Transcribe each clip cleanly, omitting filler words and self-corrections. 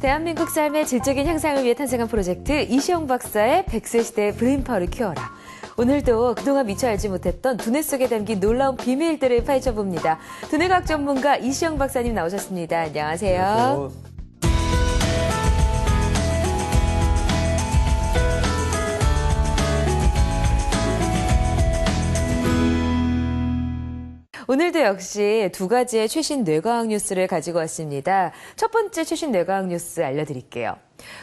대한민국 삶의 질적인 향상을 위해 탄생한 프로젝트 이시영 박사의 100세 시대 브레인파워를 키워라. 오늘도 그동안 미처 알지 못했던 두뇌 속에 담긴 놀라운 비밀들을 파헤쳐봅니다. 두뇌과학 전문가 이시영 박사님 나오셨습니다. 안녕하세요. 안녕하세요. 오늘도 역시 두 가지의 최신 뇌과학 뉴스를 가지고 왔습니다. 첫 번째 최신 뇌과학 뉴스 알려드릴게요.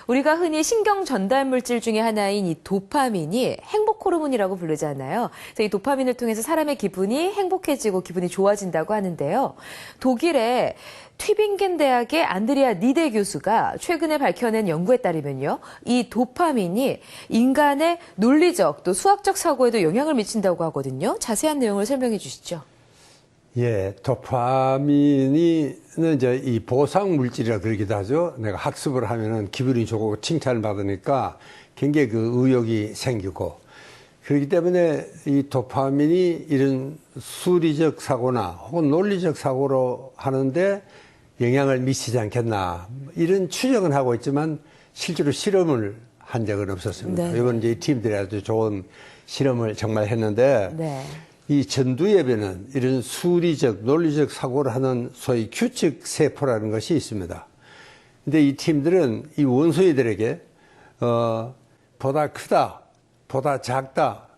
우리가 흔히 신경 전달 물질 중에 하나인 이 도파민이 행복 호르몬이라고 부르잖아요. 그래서 이 도파민을 통해서 사람의 기분이 행복해지고 기분이 좋아진다고 하는데요. 독일의 튜빙겐 대학의 안드리아 니데 교수가 최근에 밝혀낸 연구에 따르면요. 이 도파민이 인간의 논리적 또 수학적 사고에도 영향을 미친다고 하거든요. 자세한 내용을 설명해 주시죠. 예, 도파민이 이제 이 보상 물질이라 그러기도 하죠. 내가 학습을 하면은 기분이 좋고 칭찬을 받으니까 굉장히 그 의욕이 생기고, 그렇기 때문에 이 도파민이 이런 수리적 사고나 혹은 논리적 사고로 하는데 영향을 미치지 않겠나, 이런 추정은 하고 있지만 실제로 실험을 한 적은 없었습니다. 네. 이번 이제 이 팀들이 아주 좋은 실험을 정말 했는데, 네. 이 전두엽에는 이런 수리적, 논리적 사고를 하는 소위 규칙 세포라는 것이 있습니다. 근데 이 팀들은 이 원숭이들에게, 보다 크다, 보다 작다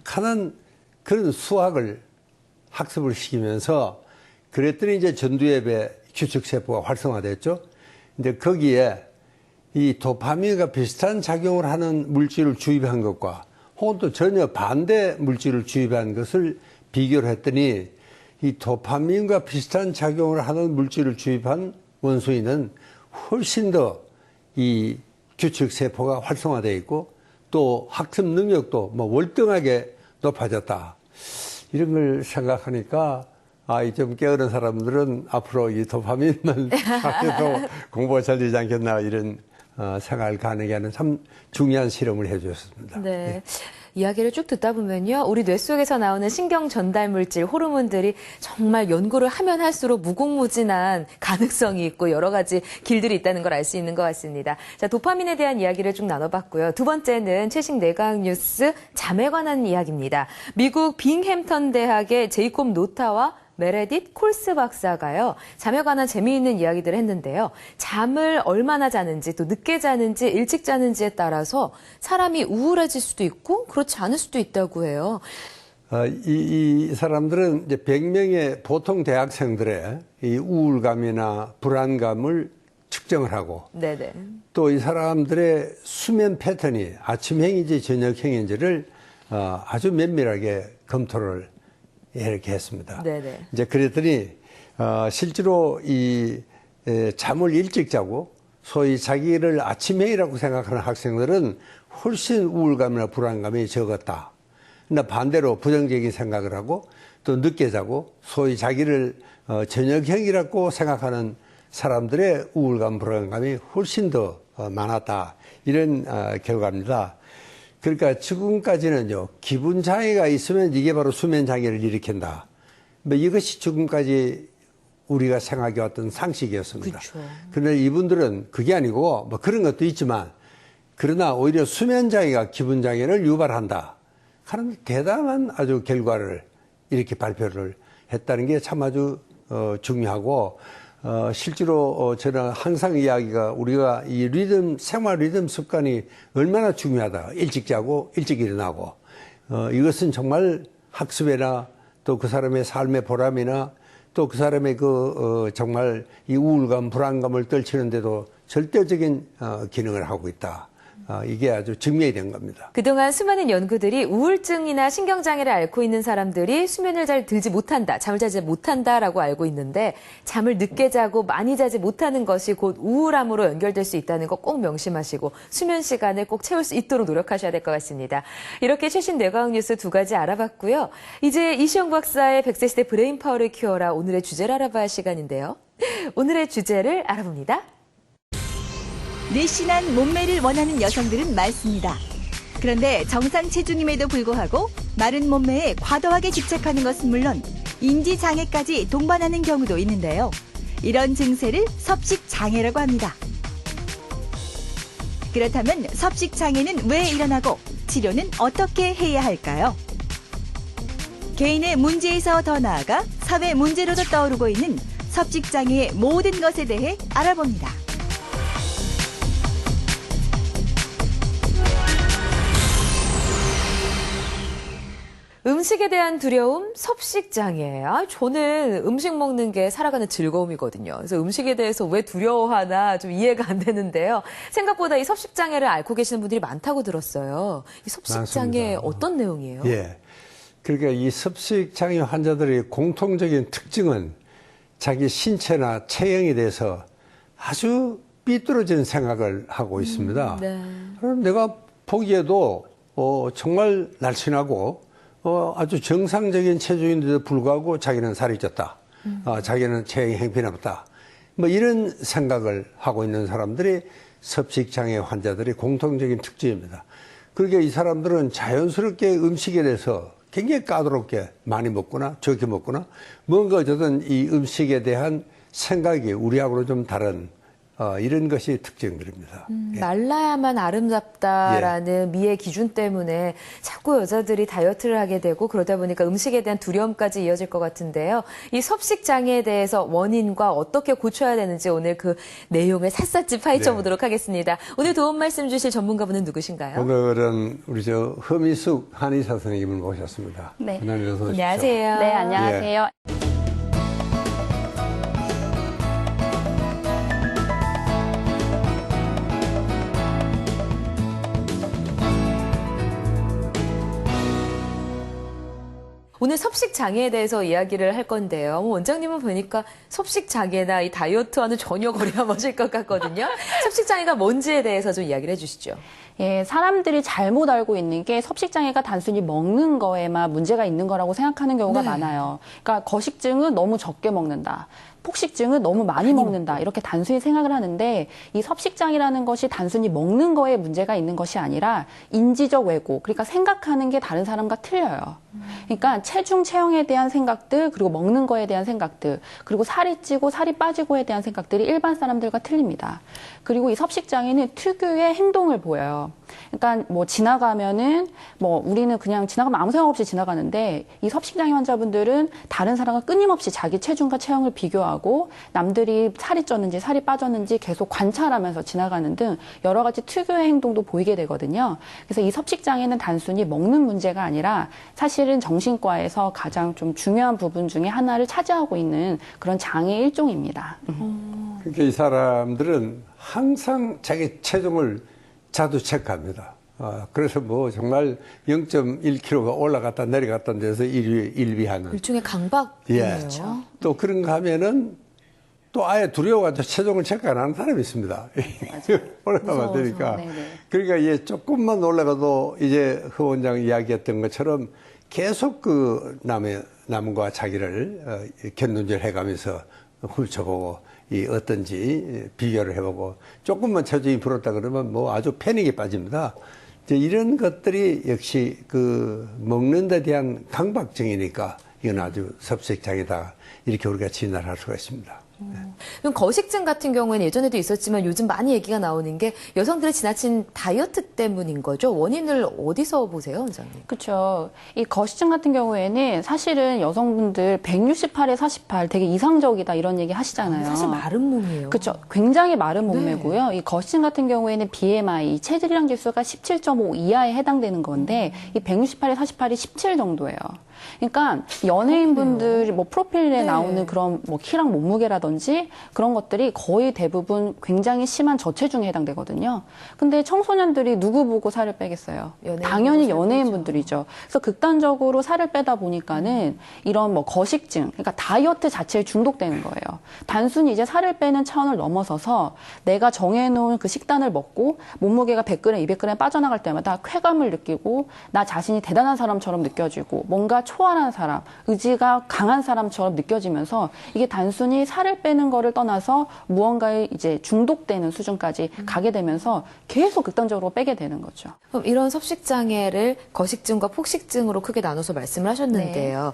하는 그런 수학을 학습을 시키면서, 그랬더니 이제 전두엽의 규칙 세포가 활성화됐죠. 근데 거기에 이 도파민과 비슷한 작용을 하는 물질을 주입한 것과 혹은 또 전혀 반대 물질을 주입한 것을 비교를 했더니, 이 도파민과 비슷한 작용을 하는 물질을 주입한 원숭이는 훨씬 더 이 규칙 세포가 활성화되어 있고 또 학습 능력도 뭐 월등하게 높아졌다. 이런 걸 생각하니까 좀 깨어른 사람들은 앞으로 이 도파민만 하면서 공부가 잘 되지 않겠나, 이런 생각을 가능하게 하는 참 중요한 실험을 해주셨습니다. 네. 이야기를 쭉 듣다 보면요. 우리 뇌 속에서 나오는 신경 전달 물질, 호르몬들이 정말 연구를 하면 할수록 무궁무진한 가능성이 있고 여러 가지 길들이 있다는 걸 알 수 있는 것 같습니다. 자, 도파민에 대한 이야기를 쭉 나눠봤고요. 두 번째는 최신 뇌과학 뉴스 잠에 관한 이야기입니다. 미국 빙햄턴 대학의 제이콥 노타와 메레딧 콜스 박사가요, 잠에 관한 재미있는 이야기들을 했는데요. 잠을 얼마나 자는지, 또 늦게 자는지, 일찍 자는지에 따라서 사람이 우울해질 수도 있고 그렇지 않을 수도 있다고 해요. 이 사람들은 이제 100명의 보통 대학생들의 이 우울감이나 불안감을 측정을 하고, 네네. 또 이 사람들의 수면 패턴이 아침형인지 저녁형인지를 아주 면밀하게 검토를 이렇게 했습니다. 네네. 이제 그랬더니 실제로 이 잠을 일찍 자고 소위 자기를 아침형이라고 생각하는 학생들은 훨씬 우울감이나 불안감이 적었다. 근데 반대로 부정적인 생각을 하고 또 늦게 자고 소위 자기를 저녁형이라고 생각하는 사람들의 우울감, 불안감이 훨씬 더 많았다. 이런 결과입니다. 그러니까 지금까지는요, 기분 장애가 있으면 이게 바로 수면 장애를 일으킨다. 뭐 이것이 지금까지 우리가 생각해왔던 상식이었습니다. 그렇죠. 그런데 이분들은 그게 아니고, 뭐 그런 것도 있지만, 그러나 오히려 수면 장애가 기분 장애를 유발한다 하는 대단한 아주 결과를 이렇게 발표를 했다는 게 참 아주 중요하고, 실제로 저는 항상 이야기가, 우리가 이 리듬, 생활 리듬 습관이 얼마나 중요하다. 일찍 자고 일찍 일어나고, 이것은 정말 학습이나 또 그 사람의 삶의 보람이나 또 그 사람의 정말 이 우울감, 불안감을 떨치는데도 절대적인 기능을 하고 있다. 이게 아주 증명이 된 겁니다. 그동안 수많은 연구들이 우울증이나 신경장애를 앓고 있는 사람들이 수면을 잘 들지 못한다, 잠을 자지 못한다라고 알고 있는데, 잠을 늦게 자고 많이 자지 못하는 것이 곧 우울함으로 연결될 수 있다는 거 꼭 명심하시고 수면 시간을 꼭 채울 수 있도록 노력하셔야 될 것 같습니다. 이렇게 최신 뇌과학 뉴스 두 가지 알아봤고요. 이제 이시영 박사의 100세 시대 브레인파워를 키워라, 오늘의 주제를 알아봐야 할 시간인데요. 오늘의 주제를 알아봅니다. 늘씬한 몸매를 원하는 여성들은 많습니다. 그런데 정상 체중임에도 불구하고 마른 몸매에 과도하게 집착하는 것은 물론 인지장애까지 동반하는 경우도 있는데요. 이런 증세를 섭식장애라고 합니다. 그렇다면 섭식장애는 왜 일어나고 치료는 어떻게 해야 할까요? 개인의 문제에서 더 나아가 사회 문제로도 떠오르고 있는 섭식장애의 모든 것에 대해 알아봅니다. 음식에 대한 두려움, 섭식장애. 저는 음식 먹는 게 살아가는 즐거움이거든요. 그래서 음식에 대해서 왜 두려워하나 좀 이해가 안 되는데요. 생각보다 이 섭식장애를 앓고 계시는 분들이 많다고 들었어요. 이 섭식장애 많습니다. 어떤 내용이에요? 예. 그러니까 이 섭식장애 환자들의 공통적인 특징은 자기 신체나 체형에 대해서 아주 삐뚤어진 생각을 하고 있습니다. 네. 그럼 내가 보기에도 정말 날씬하고 아주 정상적인 체중인데도 불구하고 자기는 살이 쪘다. 자기는 체형이 형편없다. 뭐 이런 생각을 하고 있는 사람들이 섭식장애 환자들의 공통적인 특징입니다. 그러니까 이 사람들은 자연스럽게 음식에 대해서 굉장히 까다롭게 많이 먹거나 적게 먹거나 뭔가 어쨌든 이 음식에 대한 생각이 우리하고는 좀 다른 이런 것이 특징들입니다. 예. 말라야만 아름답다라는 미의 기준 때문에 자꾸 여자들이 다이어트를 하게 되고 그러다 보니까 음식에 대한 두려움까지 이어질 것 같은데요. 이 섭식장애에 대해서 원인과 어떻게 고쳐야 되는지 오늘 그 내용을 샅샅이 파헤쳐 보도록 하겠습니다. 오늘 도움 말씀 주실 전문가분은 누구신가요? 오늘은 우리 허미숙 한의사 선생님을 모셨습니다. 네. 안녕하세요. 네, 안녕하세요. 오늘 섭식장애에 대해서 이야기를 할 건데요. 원장님은 보니까 섭식장애나 이 다이어트와는 전혀 거리가 멀을 것 같거든요. 섭식장애가 뭔지에 대해서 좀 이야기를 해주시죠. 예, 사람들이 잘못 알고 있는 게 섭식장애가 단순히 먹는 거에만 문제가 있는 거라고 생각하는 경우가 네. 많아요. 그러니까 거식증은 너무 적게 먹는다. 폭식증은 너무 많이 먹는다. 이렇게 단순히 생각을 하는데 이 섭식장이라는 것이 단순히 먹는 거에 문제가 있는 것이 아니라 인지적 왜곡, 그러니까 생각하는 게 다른 사람과 틀려요. 그러니까 체중 체형에 대한 생각들, 그리고 먹는 거에 대한 생각들, 그리고 살이 찌고 살이 빠지고에 대한 생각들이 일반 사람들과 틀립니다. 그리고 이 섭식장애는 특유의 행동을 보여요. 그러니까 뭐 지나가면은 뭐 우리는 그냥 지나가면 아무 생각 없이 지나가는데 이 섭식장애 환자분들은 다른 사람과 끊임없이 자기 체중과 체형을 비교하고 남들이 살이 쪘는지 살이 빠졌는지 계속 관찰하면서 지나가는 등 여러 가지 특유의 행동도 보이게 되거든요. 그래서 이 섭식장애는 단순히 먹는 문제가 아니라 사실은 정신과에서 가장 좀 중요한 부분 중에 하나를 차지하고 있는 그런 장애 일종입니다. 그러니까 이 사람들은 항상 자기 체중을 자주 체크합니다. 그래서 뭐 정말 0.1kg가 올라갔다 내려갔다 데서 일비하는. 일종의 강박이네요. 예. 또 그런가 하면은 또 아예 두려워가지고 체중을 체크 안 하는 사람이 있습니다. 올라가면 되니까. 그러니까 이제 조금만 올라가도 이제 허 원장 이야기했던 것처럼 계속 그 남과 자기를 견눈질 해가면서 훑어보고 이 어떤지 비교를 해보고 조금만 체중이 불었다 그러면 뭐 아주 패닉에 빠집니다. 이제 이런 것들이 역시 그 먹는 데 대한 강박증이니까 이건 아주 섭식장애다 이렇게 우리가 진단을 할 수가 있습니다. 그럼 거식증 같은 경우에는 예전에도 있었지만 요즘 많이 얘기가 나오는 게 여성들의 지나친 다이어트 때문인 거죠. 원인을 어디서 보세요, 원장님? 그렇죠. 이 거식증 같은 경우에는 사실은 여성분들 168에 48 되게 이상적이다 이런 얘기 하시잖아요. 사실 마른 몸이에요. 그렇죠. 굉장히 마른 몸매고요. 이 거식증 같은 경우에는 BMI, 체질량 지수가 17.5 이하에 해당되는 건데 이 168에 48이 17 정도예요. 그러니까 연예인분들 뭐 프로필에 나오는 그런 뭐 키랑 몸무게라든지 그런 것들이 거의 대부분 굉장히 심한 저체중에 해당되거든요. 근데 청소년들이 누구 보고 살을 빼겠어요? 당연히 연예인분들이죠. 그래서 극단적으로 살을 빼다 보니까는 이런 뭐 거식증, 그러니까 다이어트 자체에 중독되는 거예요. 단순히 이제 살을 빼는 차원을 넘어서서 내가 정해놓은 그 식단을 먹고 몸무게가 100g, 200g 빠져나갈 때마다 쾌감을 느끼고 나 자신이 대단한 사람처럼 느껴지고 뭔가 초월한 사람, 의지가 강한 사람처럼 느껴지면서 이게 단순히 살을 빼는 거를 떠나서 무언가에 이제 중독되는 수준까지 가게 되면서 계속 극단적으로 빼게 되는 거죠. 그럼 이런 섭식장애를 거식증과 폭식증으로 크게 나눠서 말씀을 하셨는데요.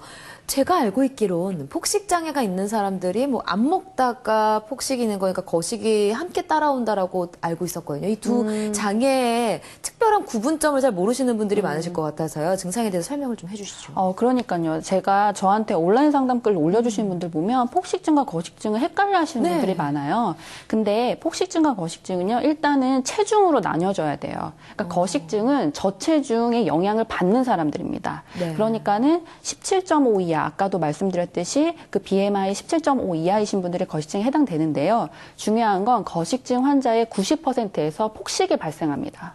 제가 알고 있기론 폭식 장애가 있는 사람들이 뭐 안 먹다가 폭식이 있는 거니까 거식이 함께 따라온다라고 알고 있었거든요. 이 두 장애의 특별한 구분점을 잘 모르시는 분들이 많으실 것 같아서요. 증상에 대해서 설명을 좀 해주시죠. 그러니까요. 제가 저한테 온라인 상담글 올려주신 분들 보면 폭식증과 거식증을 헷갈려 하시는 네. 분들이 많아요. 근데 폭식증과 거식증은요, 일단은 체중으로 나뉘어져야 돼요. 그러니까 거식증은 저체중의 영향을 받는 사람들입니다. 네. 그러니까는 17.5 이하, 아까도 말씀드렸듯이 그 BMI 17.5 이하이신 분들의 거식증에 해당되는데요. 중요한 건 거식증 환자의 90%에서 폭식이 발생합니다.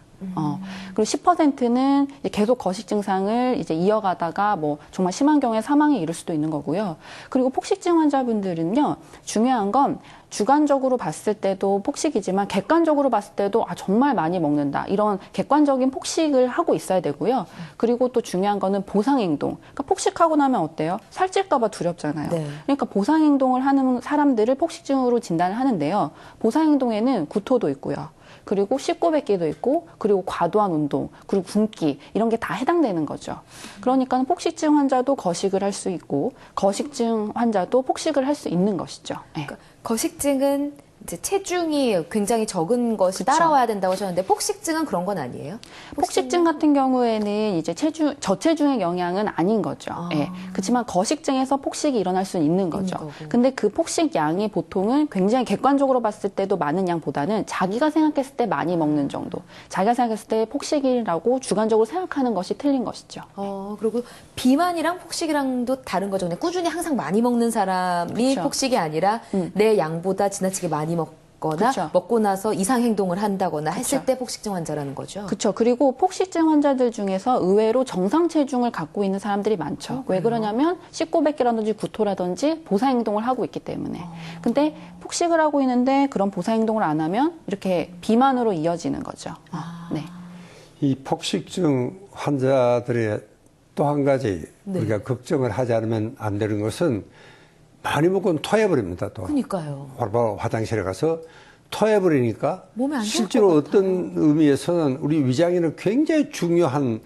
그리고 10%는 계속 거식 증상을 이제 이어가다가 뭐 정말 심한 경우에 사망에 이를 수도 있는 거고요. 그리고 폭식증 환자분들은요, 중요한 건 주관적으로 봤을 때도 폭식이지만 객관적으로 봤을 때도 정말 많이 먹는다. 이런 객관적인 폭식을 하고 있어야 되고요. 그리고 또 중요한 거는 보상행동. 그러니까 폭식하고 나면 어때요? 살찔까 봐 두렵잖아요. 네. 그러니까 보상행동을 하는 사람들을 폭식증으로 진단을 하는데요. 보상행동에는 구토도 있고요. 그리고 씹고 뱉기도 있고, 그리고 과도한 운동, 그리고 굶기, 이런 게 다 해당되는 거죠. 그러니까 폭식증 환자도 거식을 할 수 있고, 거식증 환자도 폭식을 할 수 있는 것이죠. 네. 그러니까 거식증은 이제 체중이 굉장히 적은 것이 그쵸. 따라와야 된다고 하셨는데 폭식증은 그런 건 아니에요? 폭식증 같은 경우에는 이제 저체중의 영향은 아닌 거죠. 예. 그렇지만 거식증에서 폭식이 일어날 수는 있는 거죠. 거고. 근데 그 폭식 양이 보통은 굉장히 객관적으로 봤을 때도 많은 양보다는 자기가 생각했을 때 많이 먹는 정도. 자기가 생각했을 때 폭식이라고 주관적으로 생각하는 것이 틀린 것이죠. 그리고 비만이랑 폭식이랑도 다른 거죠. 그냥 꾸준히 항상 많이 먹는 사람이 그쵸. 폭식이 아니라 내 양보다 지나치게 많이 먹거나 그쵸. 먹고 나서 이상 행동을 한다거나 했을 그쵸. 때 폭식증 환자라는 거죠. 그렇죠. 그리고 폭식증 환자들 중에서 의외로 정상 체중을 갖고 있는 사람들이 많죠. 왜 그러냐면 씹고 뱉기라든지 구토라든지 보상 행동을 하고 있기 때문에. 근데 폭식을 하고 있는데 그런 보상 행동을 안 하면 이렇게 비만으로 이어지는 거죠. 네. 이 폭식증 환자들의 또 한 가지 우리가 걱정을 하지 않으면 안 되는 것은 많이 먹고는 토해버립니다. 또 그러니까요. 바로 화장실에 가서 토해버리니까 몸에 안 좋을 실제로 것 어떤 의미에서는 우리 위장에는 굉장히 중요한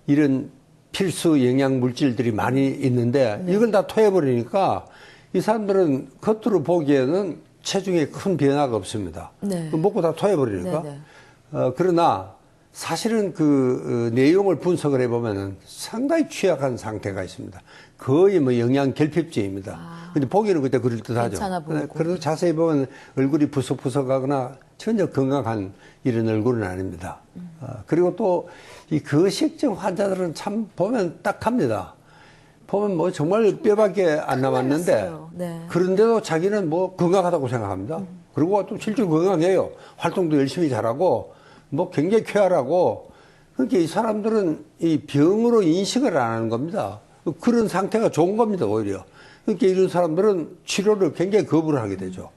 이런 필수 영양 물질들이 많이 있는데 이걸 다 토해버리니까 이 사람들은 겉으로 보기에는 체중에 큰 변화가 없습니다. 네. 먹고 다 토해버리니까. 네. 그러나 사실은 그 내용을 분석을 해보면은 상당히 취약한 상태가 있습니다. 거의 뭐 영양 결핍증입니다. 근데 보기에는 그때 그럴듯하죠. 괜찮아 보이고. 그래도 자세히 보면 얼굴이 부석부석하거나 전혀 건강한 이런 얼굴은 아닙니다. 그리고 또 이 거식증 환자들은 참 보면 딱합니다. 보면 뭐 정말 뼈밖에 안 남았는데 났어요. 네. 그런데도 자기는 뭐 건강하다고 생각합니다. 그리고 또 실제로 건강해요. 활동도 열심히 잘하고 뭐 굉장히 쾌활하고. 그러니까 이 사람들은 이 병으로 인식을 안 하는 겁니다. 그런 상태가 좋은 겁니다, 오히려. 그러니까 이런 사람들은 치료를 굉장히 거부를 하게 되죠.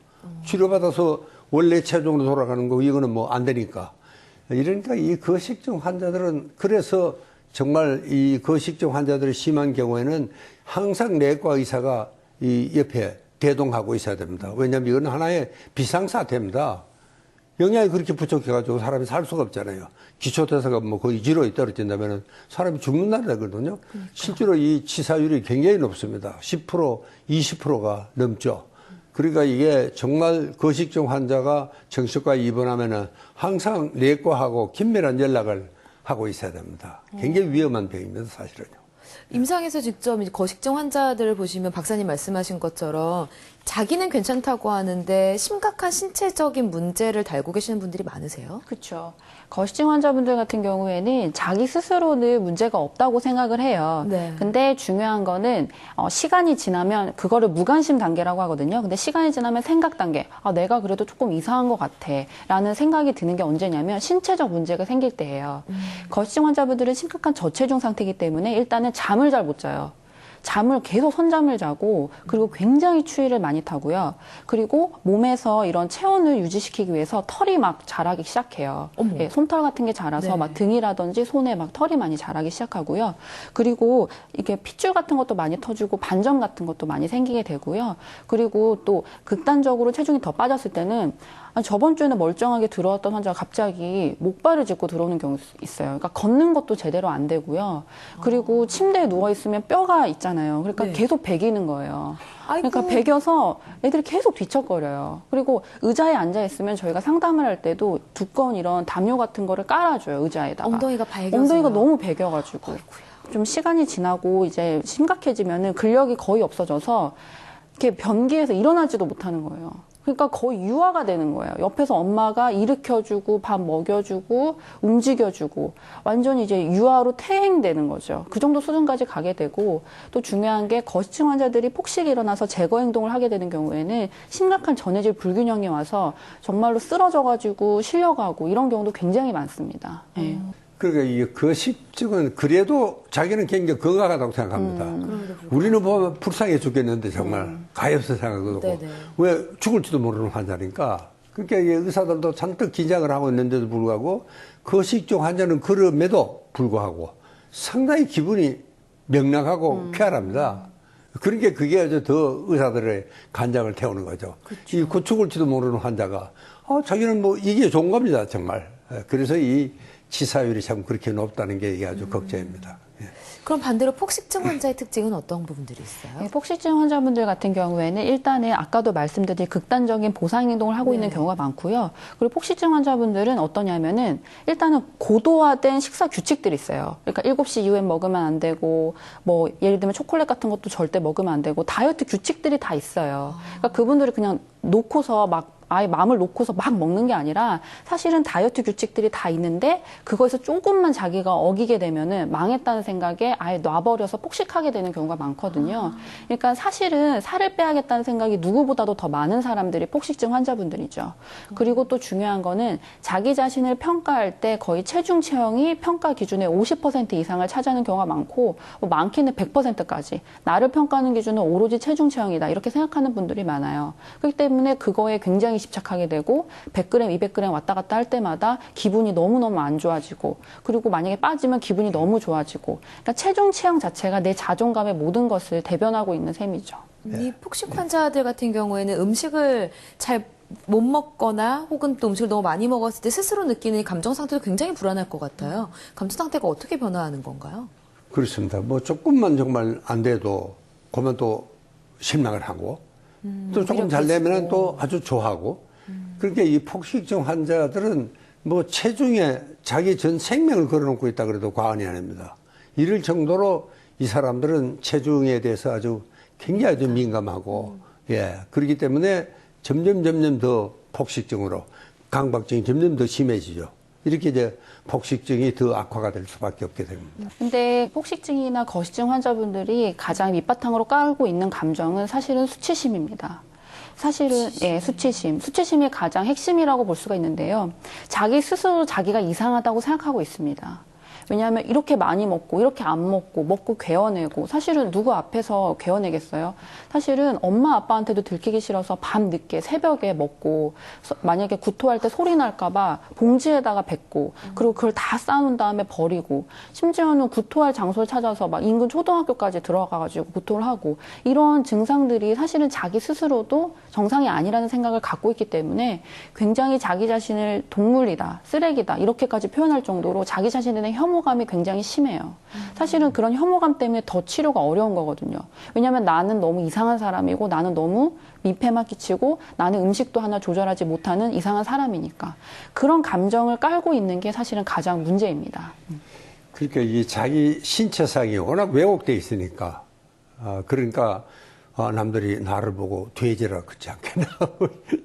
치료받아서 원래 체중으로 돌아가는 거 이거는 뭐 안 되니까. 이러니까 이 거식증 환자들은 그래서 정말 이 거식증 환자들이 심한 경우에는 항상 내과 의사가 이 옆에 대동하고 있어야 됩니다. 왜냐하면 이건 하나의 비상사태입니다. 영양이 그렇게 부족해가지고 사람이 살 수가 없잖아요. 기초대사가 뭐 거의 0에 떨어진다면 사람이 죽는다는 거거든요. 실제로 이 치사율이 굉장히 높습니다. 10%, 20%가 넘죠. 그러니까 이게 정말 거식증 환자가 정신과에 입원하면은 항상 내과하고 긴밀한 연락을 하고 있어야 됩니다. 굉장히 위험한 병입니다, 사실은요. 임상에서 직접 이제 거식증 환자들을 보시면 박사님 말씀하신 것처럼 자기는 괜찮다고 하는데 심각한 신체적인 문제를 달고 계시는 분들이 많으세요? 그렇죠. 거식증 환자분들 같은 경우에는 자기 스스로는 문제가 없다고 생각을 해요. 네. 근데 중요한 거는 시간이 지나면 그거를 무관심 단계라고 하거든요. 근데 시간이 지나면 생각 단계. 내가 그래도 조금 이상한 것 같아. 라는 생각이 드는 게 언제냐면 신체적 문제가 생길 때예요. 거식증 환자분들은 심각한 저체중 상태이기 때문에 일단은 잠을 잘 못 자요. 잠을 계속 선잠을 자고 그리고 굉장히 추위를 많이 타고요. 그리고 몸에서 이런 체온을 유지시키기 위해서 털이 막 자라기 시작해요. 예, 솜털 같은 게 자라서 네. 막 등이라든지 손에 막 털이 많이 자라기 시작하고요. 그리고 이게 핏줄 같은 것도 많이 터지고 반점 같은 것도 많이 생기게 되고요. 그리고 또 극단적으로 체중이 더 빠졌을 때는 아니, 저번 주에는 멀쩡하게 들어왔던 환자가 갑자기 목발을 짚고 들어오는 경우 있어요. 그러니까 걷는 것도 제대로 안 되고요. 그리고 침대에 누워 있으면 뼈가 있잖아요. 그러니까 네. 계속 베기는 거예요. 아이고. 그러니까 베겨서 애들이 계속 뒤척거려요. 그리고 의자에 앉아 있으면 저희가 상담을 할 때도 두꺼운 이런 담요 같은 거를 깔아줘요, 의자에다가. 엉덩이가 발겨서. 엉덩이가 너무 베겨가지고. 좀 시간이 지나고 이제 심각해지면은 근력이 거의 없어져서 이렇게 변기에서 일어나지도 못하는 거예요. 그러니까 거의 유아가 되는 거예요. 옆에서 엄마가 일으켜주고 밥 먹여주고 움직여주고 완전히 이제 유아로 퇴행되는 거죠. 그 정도 수준까지 가게 되고 또 중요한 게 거시증 환자들이 폭식이 일어나서 제거 행동을 하게 되는 경우에는 심각한 전해질 불균형이 와서 정말로 쓰러져가지고 실려가고 이런 경우도 굉장히 많습니다. 네. 그러니까 이 거식증은 그래도 자기는 굉장히 건강하다고 생각합니다. 우리는 보면 불쌍해 죽겠는데 정말 가엾은 생각도 네네. 들고 왜 죽을지도 모르는 환자니까 그러니까 이 의사들도 잔뜩 긴장을 하고 있는데도 불구하고 거식증 환자는 그럼에도 불구하고 상당히 기분이 명랑하고 쾌활합니다. 그러니까 그게 아주 더 의사들의 간장을 태우는 거죠. 이 죽을지도 모르는 환자가 자기는 뭐 이게 좋은 겁니다 정말. 그래서 이 치사율이 참 그렇게 높다는 게 이게 아주 걱정입니다. 예. 그럼 반대로 폭식증 환자의 특징은 어떤 부분들이 있어요? 네, 폭식증 환자분들 같은 경우에는 일단은 아까도 말씀드린 극단적인 보상 행동을 하고 있는 경우가 많고요. 그리고 폭식증 환자분들은 어떠냐면은 일단은 고도화된 식사 규칙들이 있어요. 그러니까 7시 이후엔 먹으면 안 되고 뭐 예를 들면 초콜릿 같은 것도 절대 먹으면 안 되고 다이어트 규칙들이 다 있어요. 그러니까 그분들이 그냥 놓고서 막 아예 마음을 놓고서 막 먹는 게 아니라 사실은 다이어트 규칙들이 다 있는데 그거에서 조금만 자기가 어기게 되면은 망했다는 생각에 아예 놔버려서 폭식하게 되는 경우가 많거든요. 그러니까 사실은 살을 빼야겠다는 생각이 누구보다도 더 많은 사람들이 폭식증 환자분들이죠. 그리고 또 중요한 거는 자기 자신을 평가할 때 거의 체중 체형이 평가 기준의 50% 이상을 차지하는 경우가 많고 뭐 많게는 100%까지 나를 평가하는 기준은 오로지 체중 체형이다 이렇게 생각하는 분들이 많아요. 그렇기 때문에 그거에 굉장히 집착하게 되고 100g, 200g 왔다 갔다 할 때마다 기분이 너무너무 안 좋아지고 그리고 만약에 빠지면 기분이 너무 좋아지고 그러니까 체중 체형 자체가 내 자존감의 모든 것을 대변하고 있는 셈이죠. 이 폭식 환자들 같은 경우에는 음식을 잘 못 먹거나 혹은 또 음식을 너무 많이 먹었을 때 스스로 느끼는 감정 상태도 굉장히 불안할 것 같아요. 감정 상태가 어떻게 변화하는 건가요? 그렇습니다. 뭐 조금만 정말 안 돼도 그러면 또 실망을 하고 또 조금 잘 되면 또 아주 좋아하고 그러니까 이 폭식증 환자들은 뭐 체중에 자기 전 생명을 걸어놓고 있다 그래도 과언이 아닙니다. 이럴 정도로 이 사람들은 체중에 대해서 아주 굉장히 아주 민감하고 그렇기 때문에 점점 더 폭식증으로 강박증이 점점 더 심해지죠. 이렇게 이제 폭식증이 더 악화가 될 수밖에 없게 됩니다. 근데 폭식증이나 거식증 환자분들이 가장 밑바탕으로 깔고 있는 감정은 사실은 수치심입니다. 사실은 수치심. 수치심이 가장 핵심이라고 볼 수가 있는데요. 자기 스스로 자기가 이상하다고 생각하고 있습니다. 왜냐하면 이렇게 많이 먹고 이렇게 안 먹고 괴어내고 사실은 누구 앞에서 괴어내겠어요? 사실은 엄마 아빠한테도 들키기 싫어서 밤 늦게 새벽에 먹고 만약에 구토할 때 소리 날까 봐 봉지에다가 뱉고 그리고 그걸 다 싸놓은 다음에 버리고 심지어는 구토할 장소를 찾아서 막 인근 초등학교까지 들어가가지고 구토를 하고 이런 증상들이 사실은 자기 스스로도 정상이 아니라는 생각을 갖고 있기 때문에 굉장히 자기 자신을 동물이다, 쓰레기다 이렇게까지 표현할 정도로 자기 자신에 대한 혐오감이 굉장히 심해요. 사실은 그런 혐오감 때문에 더 치료가 어려운 거거든요. 왜냐하면 나는 너무 이상한 사람이고 나는 너무 민폐만 끼치고 나는 음식도 하나 조절하지 못하는 이상한 사람이니까 그런 감정을 깔고 있는 게 사실은 가장 문제입니다. 그러니까 이 자기 신체상이 워낙 왜곡돼 있으니까 그러니까 남들이 나를 보고 돼지라 그렇지 않겠나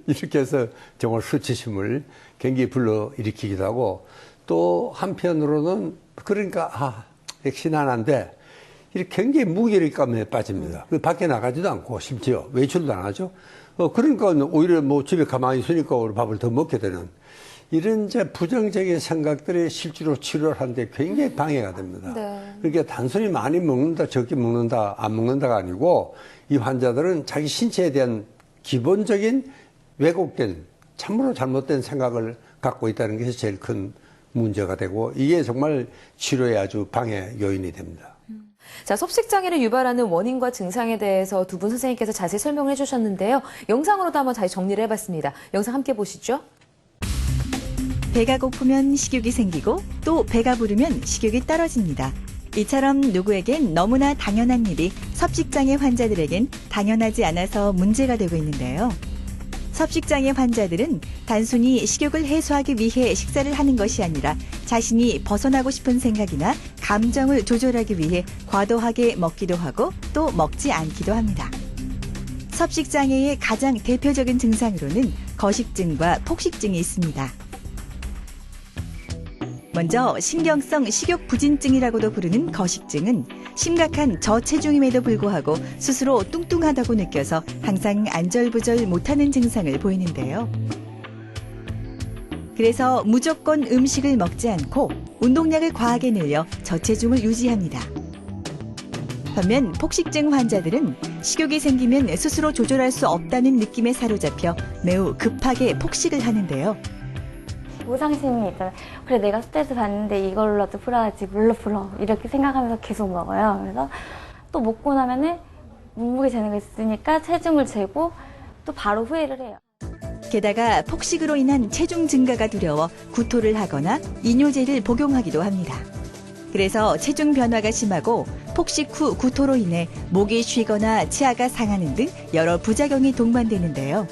이렇게 해서 정말 수치심을 굉장히 불러일으키기도 하고 또 한편으로는 그러니까 역시 난 안 돼. 이렇게 굉장히 무기력감에 빠집니다. 밖에 나가지도 않고 심지어 외출도 안 하죠. 그러니까 오히려 뭐 집에 가만히 있으니까 밥을 더 먹게 되는 이런 이제 부정적인 생각들이 실제로 치료를 하는데 굉장히 방해가 됩니다. 그러니까 단순히 많이 먹는다, 적게 먹는다, 안 먹는다가 아니고 이 환자들은 자기 신체에 대한 기본적인 왜곡된 참으로 잘못된 생각을 갖고 있다는 것이 제일 큰 문제가 되고 이게 정말 치료에 아주 방해 요인이 됩니다. 자, 섭식장애를 유발하는 원인과 증상에 대해서 두 분 선생님께서 자세히 설명을 해주셨는데요. 영상으로도 한번 다시 정리를 해봤습니다. 영상 함께 보시죠. 배가 고프면 식욕이 생기고 또 배가 부르면 식욕이 떨어집니다. 이처럼 누구에겐 너무나 당연한 일이 섭식장애 환자들에겐 당연하지 않아서 문제가 되고 있는데요. 섭식장애 환자들은 단순히 식욕을 해소하기 위해 식사를 하는 것이 아니라 자신이 벗어나고 싶은 생각이나 감정을 조절하기 위해 과도하게 먹기도 하고 또 먹지 않기도 합니다. 섭식장애의 가장 대표적인 증상으로는 거식증과 폭식증이 있습니다. 먼저 신경성 식욕부진증이라고도 부르는 거식증은 심각한 저체중임에도 불구하고 스스로 뚱뚱하다고 느껴서 항상 안절부절 못하는 증상을 보이는데요. 그래서 무조건 음식을 먹지 않고 운동량을 과하게 늘려 저체중을 유지합니다. 반면 폭식증 환자들은 식욕이 생기면 스스로 조절할 수 없다는 느낌에 사로잡혀 매우 급하게 폭식을 하는데요. 보상심이 있잖아요. 그래, 내가 스트레스 받는데 이걸로라도 풀어야지, 물로 풀어. 이렇게 생각하면서 계속 먹어요. 그래서 또 먹고 나면은 몸무게 재는 거 있으니까 체중을 재고 또 바로 후회를 해요. 게다가 폭식으로 인한 체중 증가가 두려워 구토를 하거나 이뇨제를 복용하기도 합니다. 그래서 체중 변화가 심하고 폭식 후 구토로 인해 목이 쉬거나 치아가 상하는 등 여러 부작용이 동반되는데요.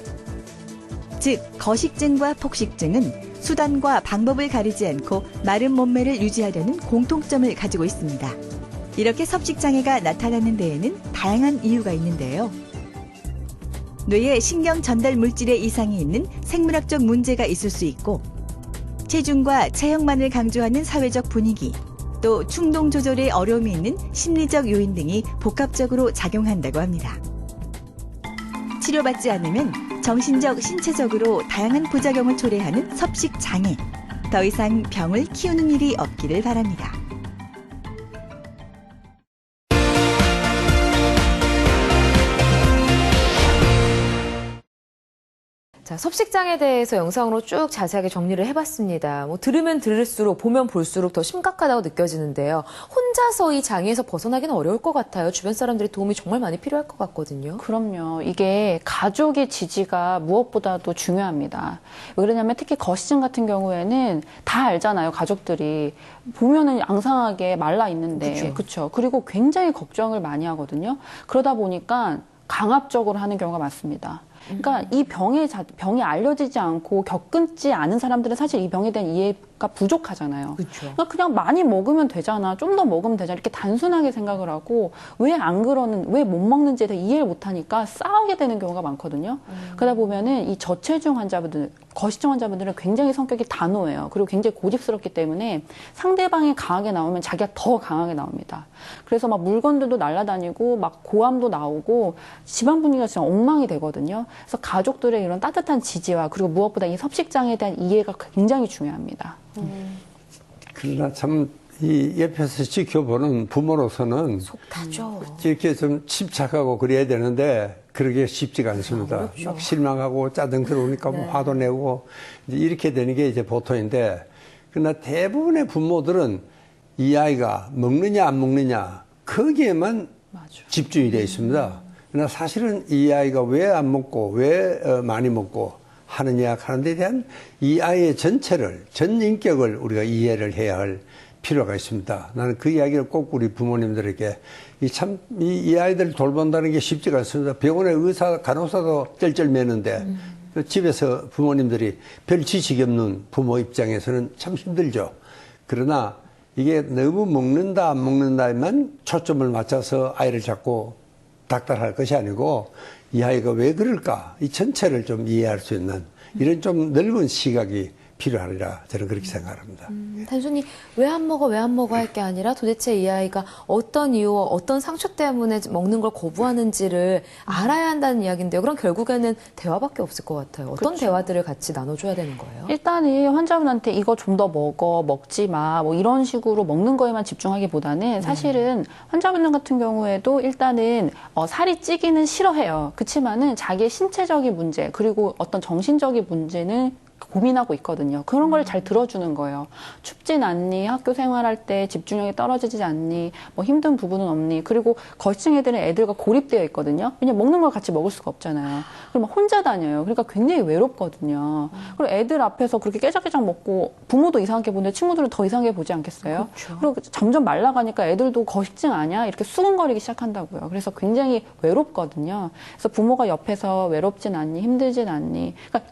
즉, 거식증과 폭식증은 수단과 방법을 가리지 않고 마른 몸매를 유지하려는 공통점을 가지고 있습니다. 이렇게 섭식장애가 나타나는 데에는 다양한 이유가 있는데요. 뇌에 신경 전달 물질에 이상이 있는 생물학적 문제가 있을 수 있고, 체중과 체형만을 강조하는 사회적 분위기, 또 충동 조절에 어려움이 있는 심리적 요인 등이 복합적으로 작용한다고 합니다. 치료받지 않으면 정신적, 신체적으로 다양한 부작용을 초래하는 섭식장애. 더 이상 병을 키우는 일이 없기를 바랍니다. 자, 섭식장애에 대해서 영상으로 쭉 자세하게 정리를 해봤습니다. 뭐 들으면 들을수록 보면 볼수록 더 심각하다고 느껴지는데요. 혼자서 이 장애에서 벗어나기는 어려울 것 같아요. 주변 사람들의 도움이 정말 많이 필요할 것 같거든요. 그럼요. 이게 가족의 지지가 무엇보다도 중요합니다. 왜 그러냐면 특히 거식증 같은 경우에는 다 알잖아요. 가족들이. 보면은 앙상하게 말라 있는데. 그렇죠. 그리고 굉장히 걱정을 많이 하거든요. 그러다 보니까 강압적으로 하는 경우가 많습니다. 그러니까 이 병이 알려지지 않고 겪지 않은 사람들은 사실 이 병에 대한 이해가 부족하잖아요. 그러니까 그냥 많이 먹으면 되잖아. 좀 더 먹으면 되잖아. 이렇게 단순하게 생각을 하고 왜 못 먹는지에 대해 이해를 못 하니까 싸우게 되는 경우가 많거든요. 그러다 보면은 이 저체중 환자분들, 거식증 환자분들은 굉장히 성격이 단호해요. 그리고 굉장히 고집스럽기 때문에 상대방이 강하게 나오면 자기가 더 강하게 나옵니다. 그래서 막 물건들도 날아다니고 막 고함도 나오고 집안 분위기가 진짜 엉망이 되거든요. 그래서 가족들의 이런 따뜻한 지지와 그리고 무엇보다 이 섭식장애에 대한 이해가 굉장히 중요합니다. 그러나 참 이 옆에서 지켜보는 부모로서는 속 타죠. 이렇게 좀 침착하고 그래야 되는데 그러기 쉽지가 않습니다. 막 실망하고 짜증 들어오니까 뭐 화도 내고 이제 이렇게 되는 게 이제 보통인데, 그러나 대부분의 부모들은 이 아이가 먹느냐 안 먹느냐 거기에만 집중이 되어 있습니다. 그러나 사실은 이 아이가 왜 안 먹고 왜 많이 먹고 하느냐 하는 데 대한 이 아이의 전체를, 전 인격을 우리가 이해를 해야 할 필요가 있습니다. 나는 그 이야기를 꼭 우리 부모님들에게 이 아이들을 돌본다는 게 쉽지가 않습니다. 병원에 간호사도 쩔쩔매는데 집에서 부모님들이 별 지식이 없는 부모 입장에서는 참 힘들죠. 그러나 이게 너무 먹는다 안 먹는다에만 초점을 맞춰서 아이를 자꾸 닥달할 것이 아니고 이 아이가 왜 그럴까, 이 전체를 좀 이해할 수 있는 이런 좀 넓은 시각이 필요하리라 저는 그렇게 생각합니다. 단순히 왜 안 먹어 할 게 아니라 도대체 이 아이가 어떤 이유와 어떤 상처 때문에 먹는 걸 거부하는지를 알아야 한다는 이야기인데요. 그럼 결국에는 대화밖에 없을 것 같아요. 어떤 대화들을 같이 나눠줘야 되는 거예요? 일단은 환자분한테 이거 좀 더 먹지 마, 뭐 이런 식으로 먹는 거에만 집중하기보다는 사실은 환자분들 같은 경우에도 일단은 살이 찌기는 싫어해요. 그렇지만은 자기의 신체적인 문제 그리고 어떤 정신적인 문제는 고민하고 있거든요. 그런 걸 잘 들어주는 거예요. 춥진 않니? 학교 생활할 때 집중력이 떨어지지 않니? 뭐 힘든 부분은 없니? 그리고 거시증 애들은 애들과 고립되어 있거든요. 왜냐면 먹는 걸 같이 먹을 수가 없잖아요. 그럼 혼자 다녀요. 그러니까 굉장히 외롭거든요. 그리고 애들 앞에서 그렇게 깨작깨작 먹고 부모도 이상하게 보는데 친구들은 더 이상하게 보지 않겠어요? 그렇죠. 그리고 점점 말라가니까 애들도 거식증 아니야? 이렇게 수근거리기 시작한다고요. 그래서 굉장히 외롭거든요. 그래서 부모가 옆에서 외롭진 않니? 힘들진 않니? 그러니까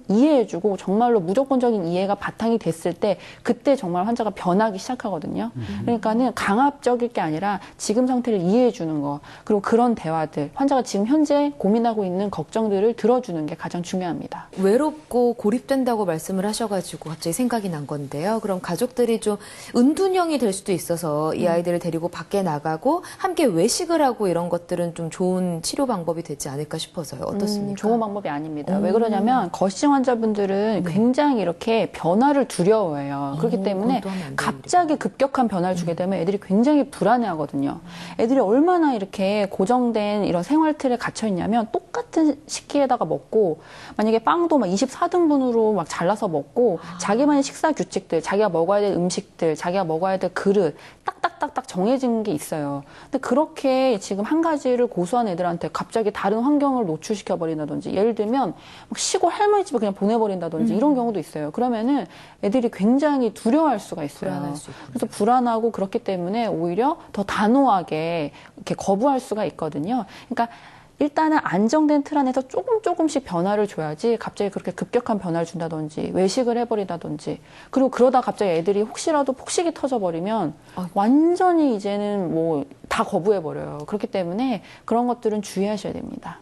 이해해주고 정말로 무조건적인 이해가 바탕이 됐을 때 그때 정말 환자가 변하기 시작하거든요. 그러니까는 강압적일 게 아니라 지금 상태를 이해해주는 거, 그리고 그런 대화들, 환자가 지금 현재 고민하고 있는 걱정들을 들어주는 게 가장 중요합니다. 외롭고 고립된다고 말씀을 하셔가지고 갑자기 생각이 난 건데요. 그럼 가족들이 좀 은둔형이 될 수도 있어서 이 아이들을 데리고 밖에 나가고 함께 외식을 하고 이런 것들은 좀 좋은 치료 방법이 되지 않을까 싶어서요. 어떻습니까? 좋은 방법이 아닙니다. 왜 그러냐면 거시증 환자분들은 굉장히 이렇게 변화를 두려워해요. 그렇기 때문에 그건 또하면 안 되는 갑자기 급격한 변화를 주게 되면 애들이 굉장히 불안해하거든요. 애들이 얼마나 이렇게 고정된 이런 생활 틀에 갇혀 있냐면 똑같은 식기에다가 먹고 만약에 빵도 막 24등분으로 막 잘라서 먹고 자기만의 식사 규칙들, 자기가 먹어야 될 음식들, 자기가 먹어야 될 그릇 딱딱딱딱 정해진 게 있어요. 근데 그렇게 지금 한 가지를 고수한 애들한테 갑자기 다른 환경을 노출시켜 버린다든지, 예를 들면 막 시골 할머니 집에 그냥 보내버린다든지 이런 경우도 있어요. 그러면은 애들이 굉장히 두려워할 수가 있어요. 불안할 수 있군요. 그래서 불안하고 그렇기 때문에 오히려 더 단호하게 이렇게 거부할 수가 있거든요. 그러니까 일단은 안정된 틀 안에서 조금씩 변화를 줘야지 갑자기 그렇게 급격한 변화를 준다든지 외식을 해버린다든지, 그리고 그러다 갑자기 애들이 혹시라도 폭식이 터져버리면 완전히 이제는 뭐 다 거부해버려요. 그렇기 때문에 그런 것들은 주의하셔야 됩니다.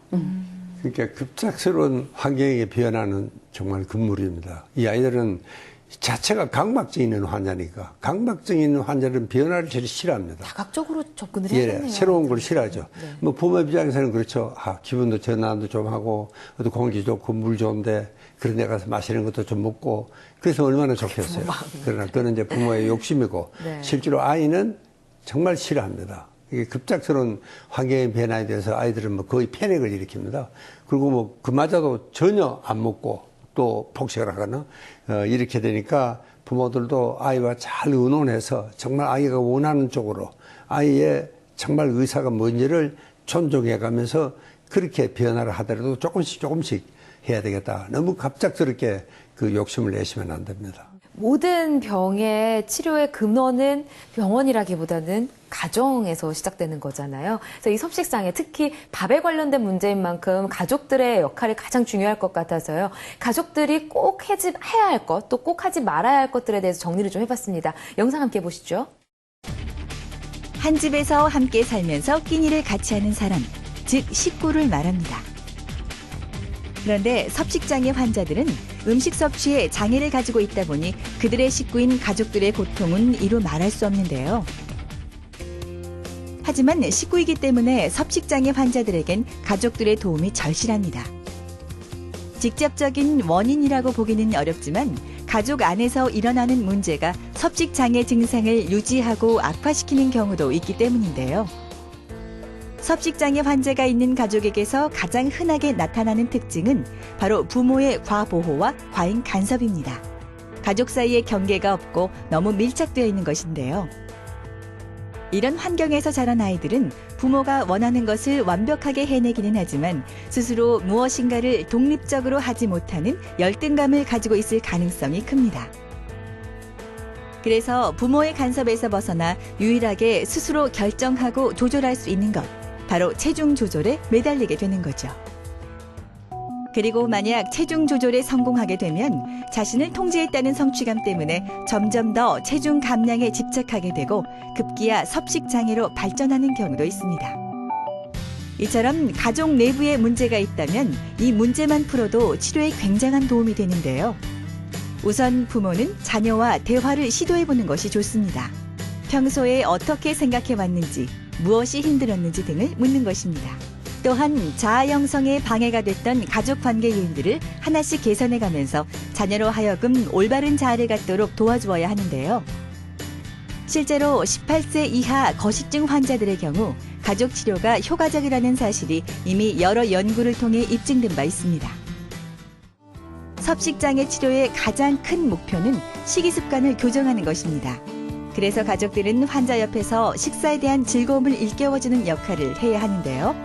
그러니까 급작스러운 환경에 변하는 정말 금물입니다. 이 아이들은 자체가 강박증 있는 환자니까, 강박증 있는 환자는 변화를 제일 싫어합니다. 다각적으로 접근을 예, 해야겠네요. 새로운 걸 싫어하죠. 네. 뭐 부모 입장에서는 그렇죠. 기분도 전환도 좀 하고, 또 공기 좋고 물 좋은데 그런 데 가서 마시는 것도 좀 먹고, 그래서 얼마나 좋겠어요. 그러나 그건 이제 부모의 욕심이고, 네. 실제로 아이는 정말 싫어합니다. 이게 급작스러운 환경의 변화에 대해서 아이들은 뭐 거의 패닉을 일으킵니다. 그리고 뭐 그마저도 전혀 안 먹고 또 폭식을 하거나 이렇게 되니까 부모들도 아이와 잘 의논해서 정말 아이가 원하는 쪽으로 아이의 정말 의사가 뭔지를 존중해 가면서 그렇게 변화를 하더라도 조금씩 해야 되겠다. 너무 갑작스럽게 그 욕심을 내시면 안 됩니다. 모든 병의 치료의 근원은 병원이라기보다는 가정에서 시작되는 거잖아요. 그래서 이 섭식장애, 특히 밥에 관련된 문제인 만큼 가족들의 역할이 가장 중요할 것 같아서요. 가족들이 꼭 해야 할 것, 또 꼭 하지 말아야 할 것들에 대해서 정리를 좀 해봤습니다. 영상 함께 보시죠. 한 집에서 함께 살면서 끼니를 같이 하는 사람, 즉 식구를 말합니다. 그런데 섭식장애 환자들은 음식 섭취에 장애를 가지고 있다 보니 그들의 식구인 가족들의 고통은 이루 말할 수 없는데요. 하지만 식구이기 때문에 섭식장애 환자들에겐 가족들의 도움이 절실합니다. 직접적인 원인이라고 보기는 어렵지만 가족 안에서 일어나는 문제가 섭식장애 증상을 유지하고 악화시키는 경우도 있기 때문인데요. 섭식장애 환자가 있는 가족에게서 가장 흔하게 나타나는 특징은 바로 부모의 과보호와 과잉 간섭입니다. 가족 사이에 경계가 없고 너무 밀착되어 있는 것인데요. 이런 환경에서 자란 아이들은 부모가 원하는 것을 완벽하게 해내기는 하지만 스스로 무엇인가를 독립적으로 하지 못하는 열등감을 가지고 있을 가능성이 큽니다. 그래서 부모의 간섭에서 벗어나 유일하게 스스로 결정하고 조절할 수 있는 것, 바로 체중 조절에 매달리게 되는 거죠. 그리고 만약 체중 조절에 성공하게 되면 자신을 통제했다는 성취감 때문에 점점 더 체중 감량에 집착하게 되고 급기야 섭식장애로 발전하는 경우도 있습니다. 이처럼 가족 내부에 문제가 있다면 이 문제만 풀어도 치료에 굉장한 도움이 되는데요. 우선 부모는 자녀와 대화를 시도해보는 것이 좋습니다. 평소에 어떻게 생각해왔는지, 무엇이 힘들었는지 등을 묻는 것입니다. 또한 자아 형성에 방해가 됐던 가족 관계 요인들을 하나씩 개선해가면서 자녀로 하여금 올바른 자아를 갖도록 도와주어야 하는데요. 실제로 18세 이하 거식증 환자들의 경우 가족 치료가 효과적이라는 사실이 이미 여러 연구를 통해 입증된 바 있습니다. 섭식장애 치료의 가장 큰 목표는 식이습관을 교정하는 것입니다. 그래서 가족들은 환자 옆에서 식사에 대한 즐거움을 일깨워주는 역할을 해야 하는데요.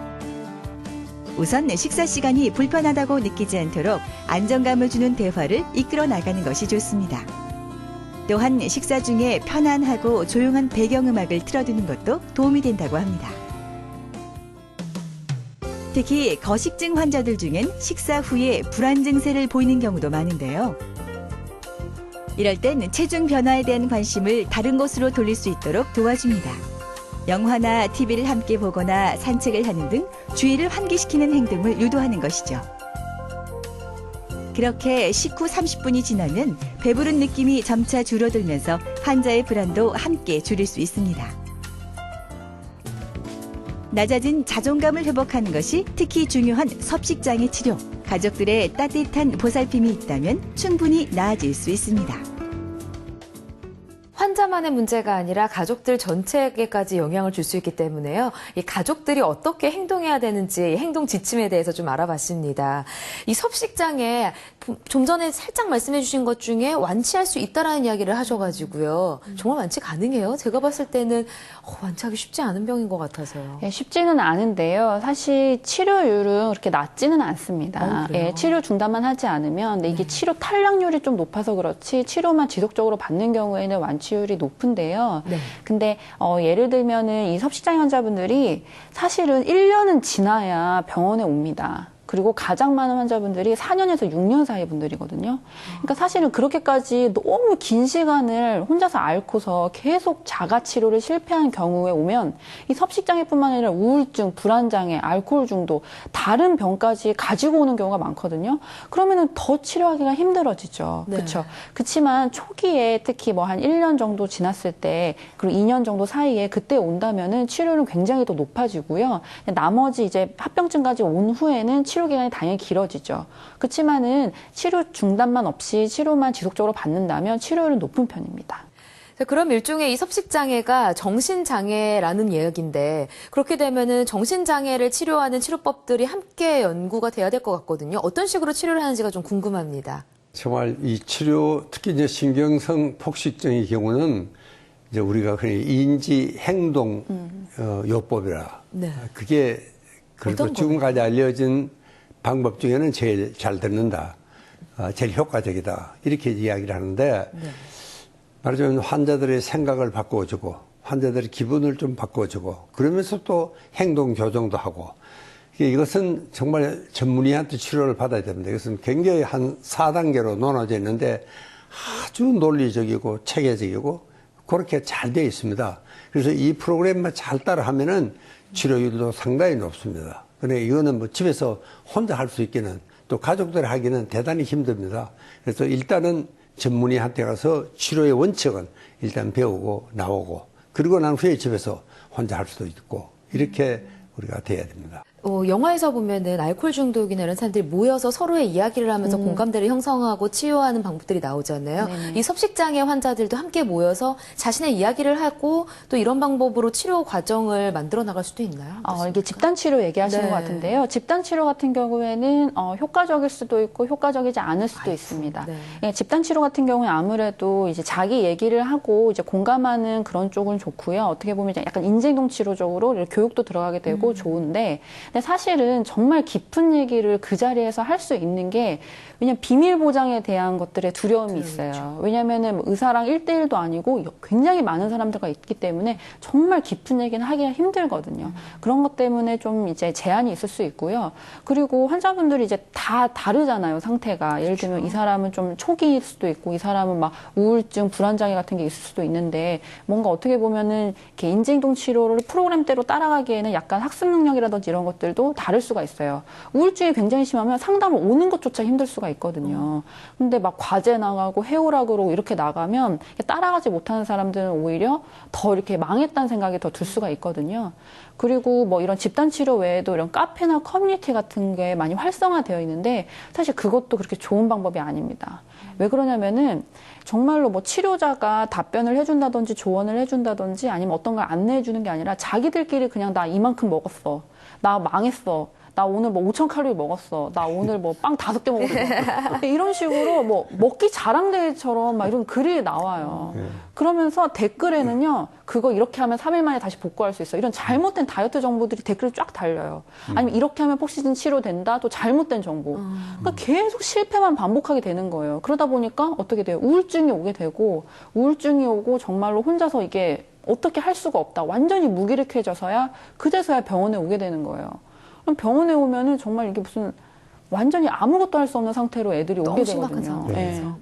우선 식사 시간이 불편하다고 느끼지 않도록 안정감을 주는 대화를 이끌어 나가는 것이 좋습니다. 또한 식사 중에 편안하고 조용한 배경음악을 틀어두는 것도 도움이 된다고 합니다. 특히 거식증 환자들 중엔 식사 후에 불안 증세를 보이는 경우도 많은데요. 이럴 땐 체중 변화에 대한 관심을 다른 곳으로 돌릴 수 있도록 도와줍니다. 영화나 TV를 함께 보거나 산책을 하는 등 주의를 환기시키는 행동을 유도하는 것이죠. 그렇게 식후 30분이 지나면 배부른 느낌이 점차 줄어들면서 환자의 불안도 함께 줄일 수 있습니다. 낮아진 자존감을 회복하는 것이 특히 중요한 섭식장애 치료. 가족들의 따뜻한 보살핌이 있다면 충분히 나아질 수 있습니다. 환자만의 문제가 아니라 가족들 전체에게까지 영향을 줄 수 있기 때문에요. 이 가족들이 어떻게 행동해야 되는지 행동 지침에 대해서 좀 알아봤습니다. 이 섭식장애 좀 전에 살짝 말씀해 주신 것 중에 완치할 수 있다라는 이야기를 하셔가지고요. 정말 완치 가능해요? 제가 봤을 때는 완치하기 쉽지 않은 병인 것 같아서요. 예, 쉽지는 않은데요. 사실 치료율은 그렇게 낮지는 않습니다. 그래요? 예, 치료 중단만 하지 않으면 근데 이게 치료 탈락률이 좀 높아서 그렇지 치료만 지속적으로 받는 경우에는 완치율이 높은데요. 네. 근데 예를 들면은 이 섭식장애 환자분들이 사실은 1년은 지나야 병원에 옵니다. 그리고 가장 많은 환자분들이 4년에서 6년 사이 분들이거든요. 그러니까 사실은 그렇게까지 너무 긴 시간을 혼자서 앓고서 계속 자가치료를 실패한 경우에 오면 이 섭식장애뿐만 아니라 우울증, 불안장애, 알코올 중독, 다른 병까지 가지고 오는 경우가 많거든요. 그러면은 더 치료하기가 힘들어지죠. 네. 그렇죠. 그렇지만 초기에 특히 뭐 한 1년 정도 지났을 때 그리고 2년 정도 사이에 그때 온다면은 치료는 굉장히 더 높아지고요. 나머지 이제 합병증까지 온 후에는 치료 기간이 당연히 길어지죠. 그렇지만은 치료 중단만 없이 치료만 지속적으로 받는다면 치료율은 높은 편입니다. 그럼 일종의 이 섭식장애가 정신장애라는 이야기인데 그렇게 되면은 정신장애를 치료하는 치료법들이 함께 연구가 돼야 될 것 같거든요. 어떤 식으로 치료를 하는지가 좀 궁금합니다. 정말 이 치료, 특히 이제 신경성 폭식증의 경우는 이제 우리가 그냥 인지 행동 요법이라 네. 그게 그래도 어떤 지금까지 알려진 방법 중에는 제일 잘 듣는다, 제일 효과적이다 이렇게 이야기를 하는데 네. 말하자면 환자들의 생각을 바꿔주고 환자들의 기분을 좀 바꿔주고 그러면서 또 행동 교정도 하고 이것은 정말 전문의한테 치료를 받아야 됩니다. 이것은 굉장히 한 4단계로 나눠져 있는데 아주 논리적이고 체계적이고 그렇게 잘 되어 있습니다. 그래서 이 프로그램만 잘 따라하면은 치료율도 상당히 높습니다. 그런데 이거는 뭐 집에서 혼자 할 수 있기는 또 가족들 하기는 대단히 힘듭니다. 그래서 일단은 전문의한테 가서 치료의 원칙은 일단 배우고 나오고 그리고 난 후에 집에서 혼자 할 수도 있고 이렇게 우리가 돼야 됩니다. 영화에서 보면은 알코올 중독이나 이런 사람들이 모여서 서로의 이야기를 하면서 공감대를 형성하고 치유하는 방법들이 나오잖아요. 네네. 이 섭식장애 환자들도 함께 모여서 자신의 이야기를 하고 또 이런 방법으로 치료 과정을 만들어 나갈 수도 있나요? 이게 집단 치료 얘기하시는 네. 것 같은데요. 집단 치료 같은 경우에는 효과적일 수도 있고 효과적이지 않을 수도 있습니다. 네. 예, 집단 치료 같은 경우에 아무래도 이제 자기 얘기를 하고 이제 공감하는 그런 쪽은 좋고요. 어떻게 보면 이제 약간 인지행동 치료적으로 이렇게 교육도 들어가게 되고 좋은데, 근데 사실은 정말 깊은 얘기를 그 자리에서 할 수 있는 게 왜냐면 비밀 보장에 대한 것들의 두려움이 있어요. 왜냐면은 의사랑 1대1도 아니고 굉장히 많은 사람들과 있기 때문에 정말 깊은 얘기는 하기가 힘들거든요. 그런 것 때문에 좀 이제 제한이 있을 수 있고요. 그리고 환자분들이 이제 다 다르잖아요, 상태가. 예를 들면 이 사람은 좀 초기일 수도 있고 이 사람은 막 우울증, 불안장애 같은 게 있을 수도 있는데 뭔가 어떻게 보면은 이렇게 인지행동 치료를 프로그램대로 따라가기에는 약간 학습 능력이라든지 이런 것들도 다를 수가 있어요. 우울증이 굉장히 심하면 상담을 오는 것조차 힘들 수가 있거든요. 근데 막 과제 나가고 해오라 그러고 이렇게 나가면 따라가지 못하는 사람들은 오히려 더 이렇게 망했다는 생각이 더 들 수가 있거든요. 그리고 뭐 이런 집단 치료 외에도 이런 카페나 커뮤니티 같은 게 많이 활성화되어 있는데 사실 그것도 그렇게 좋은 방법이 아닙니다. 왜 그러냐면은 정말로 뭐 치료자가 답변을 해준다든지 조언을 해준다든지 아니면 어떤 걸 안내해 주는 게 아니라 자기들끼리 그냥 나 이만큼 먹었어. 나 망했어. 나 오늘 뭐 5,000칼로리 먹었어. 나 오늘 뭐 빵 5개 먹었어. 이런 식으로 뭐 먹기 자랑대회처럼 막 이런 글이 나와요. 그러면서 댓글에는요, 그거 이렇게 하면 3일 만에 다시 복구할 수 있어. 이런 잘못된 다이어트 정보들이 댓글을 쫙 달려요. 아니면 이렇게 하면 폭식증 치료된다. 또 잘못된 정보. 그러니까 계속 실패만 반복하게 되는 거예요. 그러다 보니까 어떻게 돼요? 우울증이 오게 되고, 우울증이 오고 정말로 혼자서 이게 어떻게 할 수가 없다. 완전히 무기력해져서야 그제서야 병원에 오게 되는 거예요. 그럼 병원에 오면은 정말 이게 무슨 완전히 아무것도 할 수 없는 상태로 애들이 오게 너무 심각한 되거든요. 상태에서.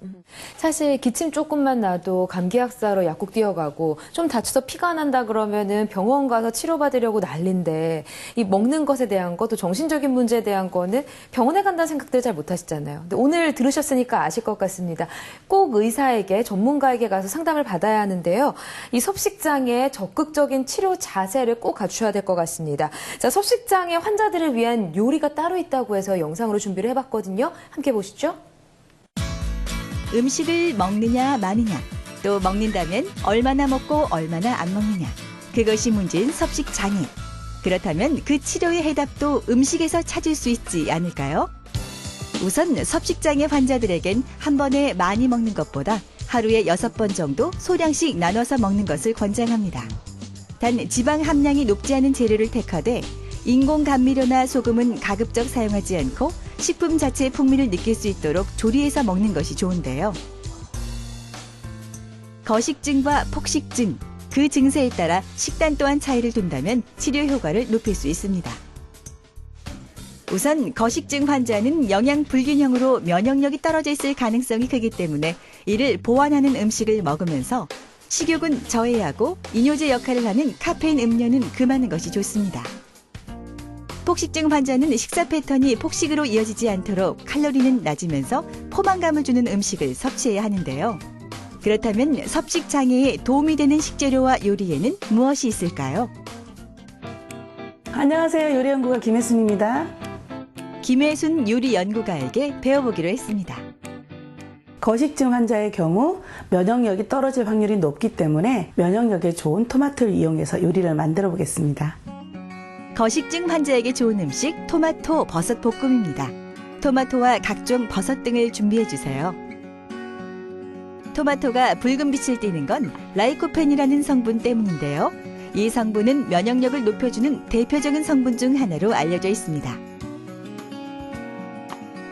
사실 기침 조금만 나도 감기약사로 약국 뛰어가고 좀 다쳐서 피가 난다 그러면은 병원 가서 치료받으려고 난리인데 이 먹는 것에 대한 거 또 정신적인 문제에 대한 거는 병원에 간다는 생각들 잘 못하시잖아요. 근데 오늘 들으셨으니까 아실 것 같습니다. 꼭 의사에게 전문가에게 가서 상담을 받아야 하는데요. 이 섭식장애 적극적인 치료 자세를 꼭 갖추셔야 될 것 같습니다. 자, 섭식장애 환자들을 위한 요리가 따로 있다고 해서 영상으로 준비를 해봤거든요. 함께 보시죠. 음식을 먹느냐 마느냐, 또 먹는다면 얼마나 먹고 얼마나 안 먹느냐. 그것이 문제인 섭식장애. 그렇다면 그 치료의 해답도 음식에서 찾을 수 있지 않을까요? 우선 섭식장애 환자들에겐 한 번에 많이 먹는 것보다 하루에 6번 정도 소량씩 나눠서 먹는 것을 권장합니다. 단 지방 함량이 높지 않은 재료를 택하되 인공 감미료나 소금은 가급적 사용하지 않고 식품 자체의 풍미를 느낄 수 있도록 조리해서 먹는 것이 좋은데요. 거식증과 폭식증, 그 증세에 따라 식단 또한 차이를 둔다면 치료 효과를 높일 수 있습니다. 우선 거식증 환자는 영양 불균형으로 면역력이 떨어져 있을 가능성이 크기 때문에 이를 보완하는 음식을 먹으면서 식욕은 저해야 하고 이뇨제 역할을 하는 카페인 음료는 금하는 것이 좋습니다. 폭식증 환자는 식사 패턴이 폭식으로 이어지지 않도록 칼로리는 낮으면서 포만감을 주는 음식을 섭취해야 하는데요. 그렇다면 섭식 장애에 도움이 되는 식재료와 요리에는 무엇이 있을까요? 안녕하세요. 요리연구가 김혜순입니다. 김혜순 요리연구가에게 배워보기로 했습니다. 거식증 환자의 경우 면역력이 떨어질 확률이 높기 때문에 면역력에 좋은 토마토를 이용해서 요리를 만들어 보겠습니다. 거식증 환자에게 좋은 음식 토마토 버섯 볶음입니다. 토마토와 각종 버섯 등을 준비해 주세요. 토마토가 붉은 빛을 띠는 건 라이코펜이라는 성분 때문인데요. 이 성분은 면역력을 높여주는 대표적인 성분 중 하나로 알려져 있습니다.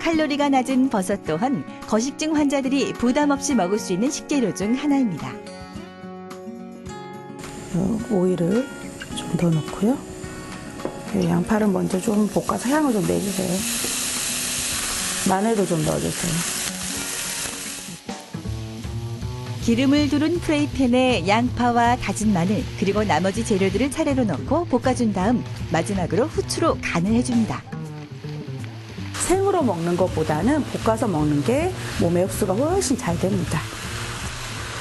칼로리가 낮은 버섯 또한 거식증 환자들이 부담 없이 먹을 수 있는 식재료 중 하나입니다. 오일을 좀 더 넣고요. 양파를 먼저 좀 볶아서 향을 좀 내주세요. 마늘도 좀 넣어주세요. 기름을 두른 프라이팬에 양파와 다진 마늘 그리고 나머지 재료들을 차례로 넣고 볶아준 다음 마지막으로 후추로 간을 해줍니다. 생으로 먹는 것보다는 볶아서 먹는 게 몸에 흡수가 훨씬 잘 됩니다.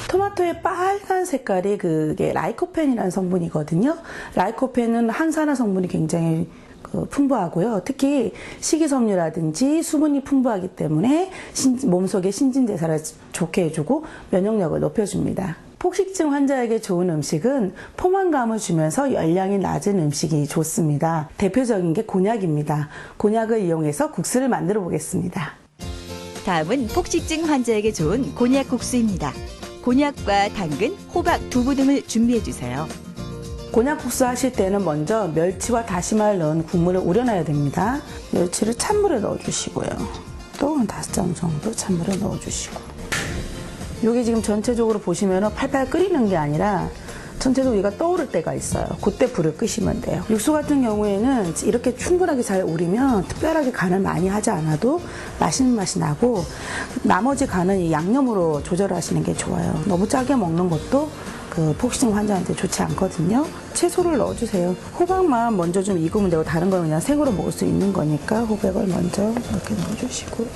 토마토의 빨간 색깔이 그게 라이코펜이라는 성분이거든요. 라이코펜은 항산화 성분이 굉장히 풍부하고요. 특히 식이섬유라든지 수분이 풍부하기 때문에 몸속의 신진대사를 좋게 해주고 면역력을 높여줍니다. 폭식증 환자에게 좋은 음식은 포만감을 주면서 열량이 낮은 음식이 좋습니다. 대표적인 게 곤약입니다. 곤약을 이용해서 국수를 만들어 보겠습니다. 다음은 폭식증 환자에게 좋은 곤약 국수입니다. 곤약과 당근, 호박, 두부 등을 준비해 주세요. 곤약국수 하실 때는 먼저 멸치와 다시마를 넣은 국물을 우려놔야 됩니다. 멸치를 찬물에 넣어주시고요. 또 한 5장 정도 찬물에 넣어주시고. 이게 지금 전체적으로 보시면 팔팔 끓이는 게 아니라 전체적으로 위가 떠오를 때가 있어요. 그때 불을 끄시면 돼요. 육수 같은 경우에는 이렇게 충분하게 잘 우리면 특별하게 간을 많이 하지 않아도 맛있는 맛이 나고 나머지 간은 이 양념으로 조절하시는 게 좋아요. 너무 짜게 먹는 것도 그 폭식증 환자한테 좋지 않거든요. 채소를 넣어주세요. 호박만 먼저 좀 익으면 되고 다른 건 그냥 생으로 먹을 수 있는 거니까 호박을 먼저 이렇게 넣어주시고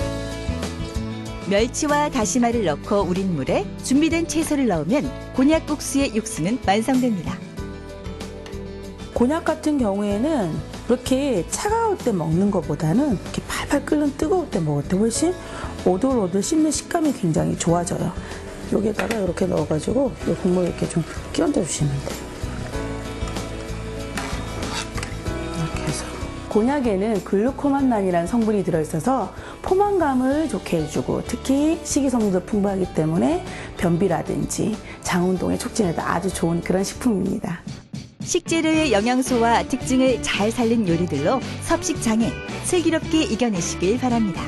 멸치와 다시마를 넣고 우린 물에 준비된 채소를 넣으면 곤약국수의 육수는 완성됩니다. 곤약 같은 경우에는 이렇게 차가울 때 먹는 것보다는 이렇게 팔팔 끓는 뜨거울 때 먹을 때 훨씬 오돌오돌 씹는 식감이 굉장히 좋아져요. 여기다가 이렇게 넣어가지고 이 국물 이렇게 좀 끼얹어 주시면 돼요. 이렇게 해서 곤약에는 글루코만난이라는 성분이 들어있어서 포만감을 좋게 해주고 특히 식이섬유도 풍부하기 때문에 변비라든지 장 운동의 촉진에도 아주 좋은 그런 식품입니다. 식재료의 영양소와 특징을 잘 살린 요리들로 섭식장애 슬기롭게 이겨내시길 바랍니다.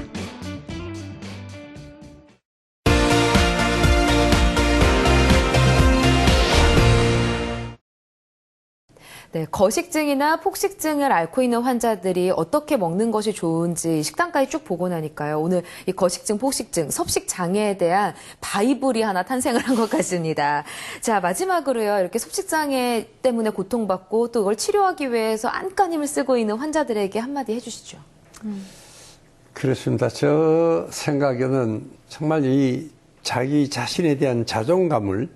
네, 거식증이나 폭식증을 앓고 있는 환자들이 어떻게 먹는 것이 좋은지 식단까지 쭉 보고 나니까요. 오늘 이 거식증, 폭식증, 섭식 장애에 대한 바이블이 하나 탄생을 한 것 같습니다. 자, 마지막으로요. 이렇게 섭식 장애 때문에 고통받고 또 이걸 치료하기 위해서 안간힘을 쓰고 있는 환자들에게 한마디 해주시죠. 그렇습니다. 저 생각에는 정말 이 자기 자신에 대한 자존감을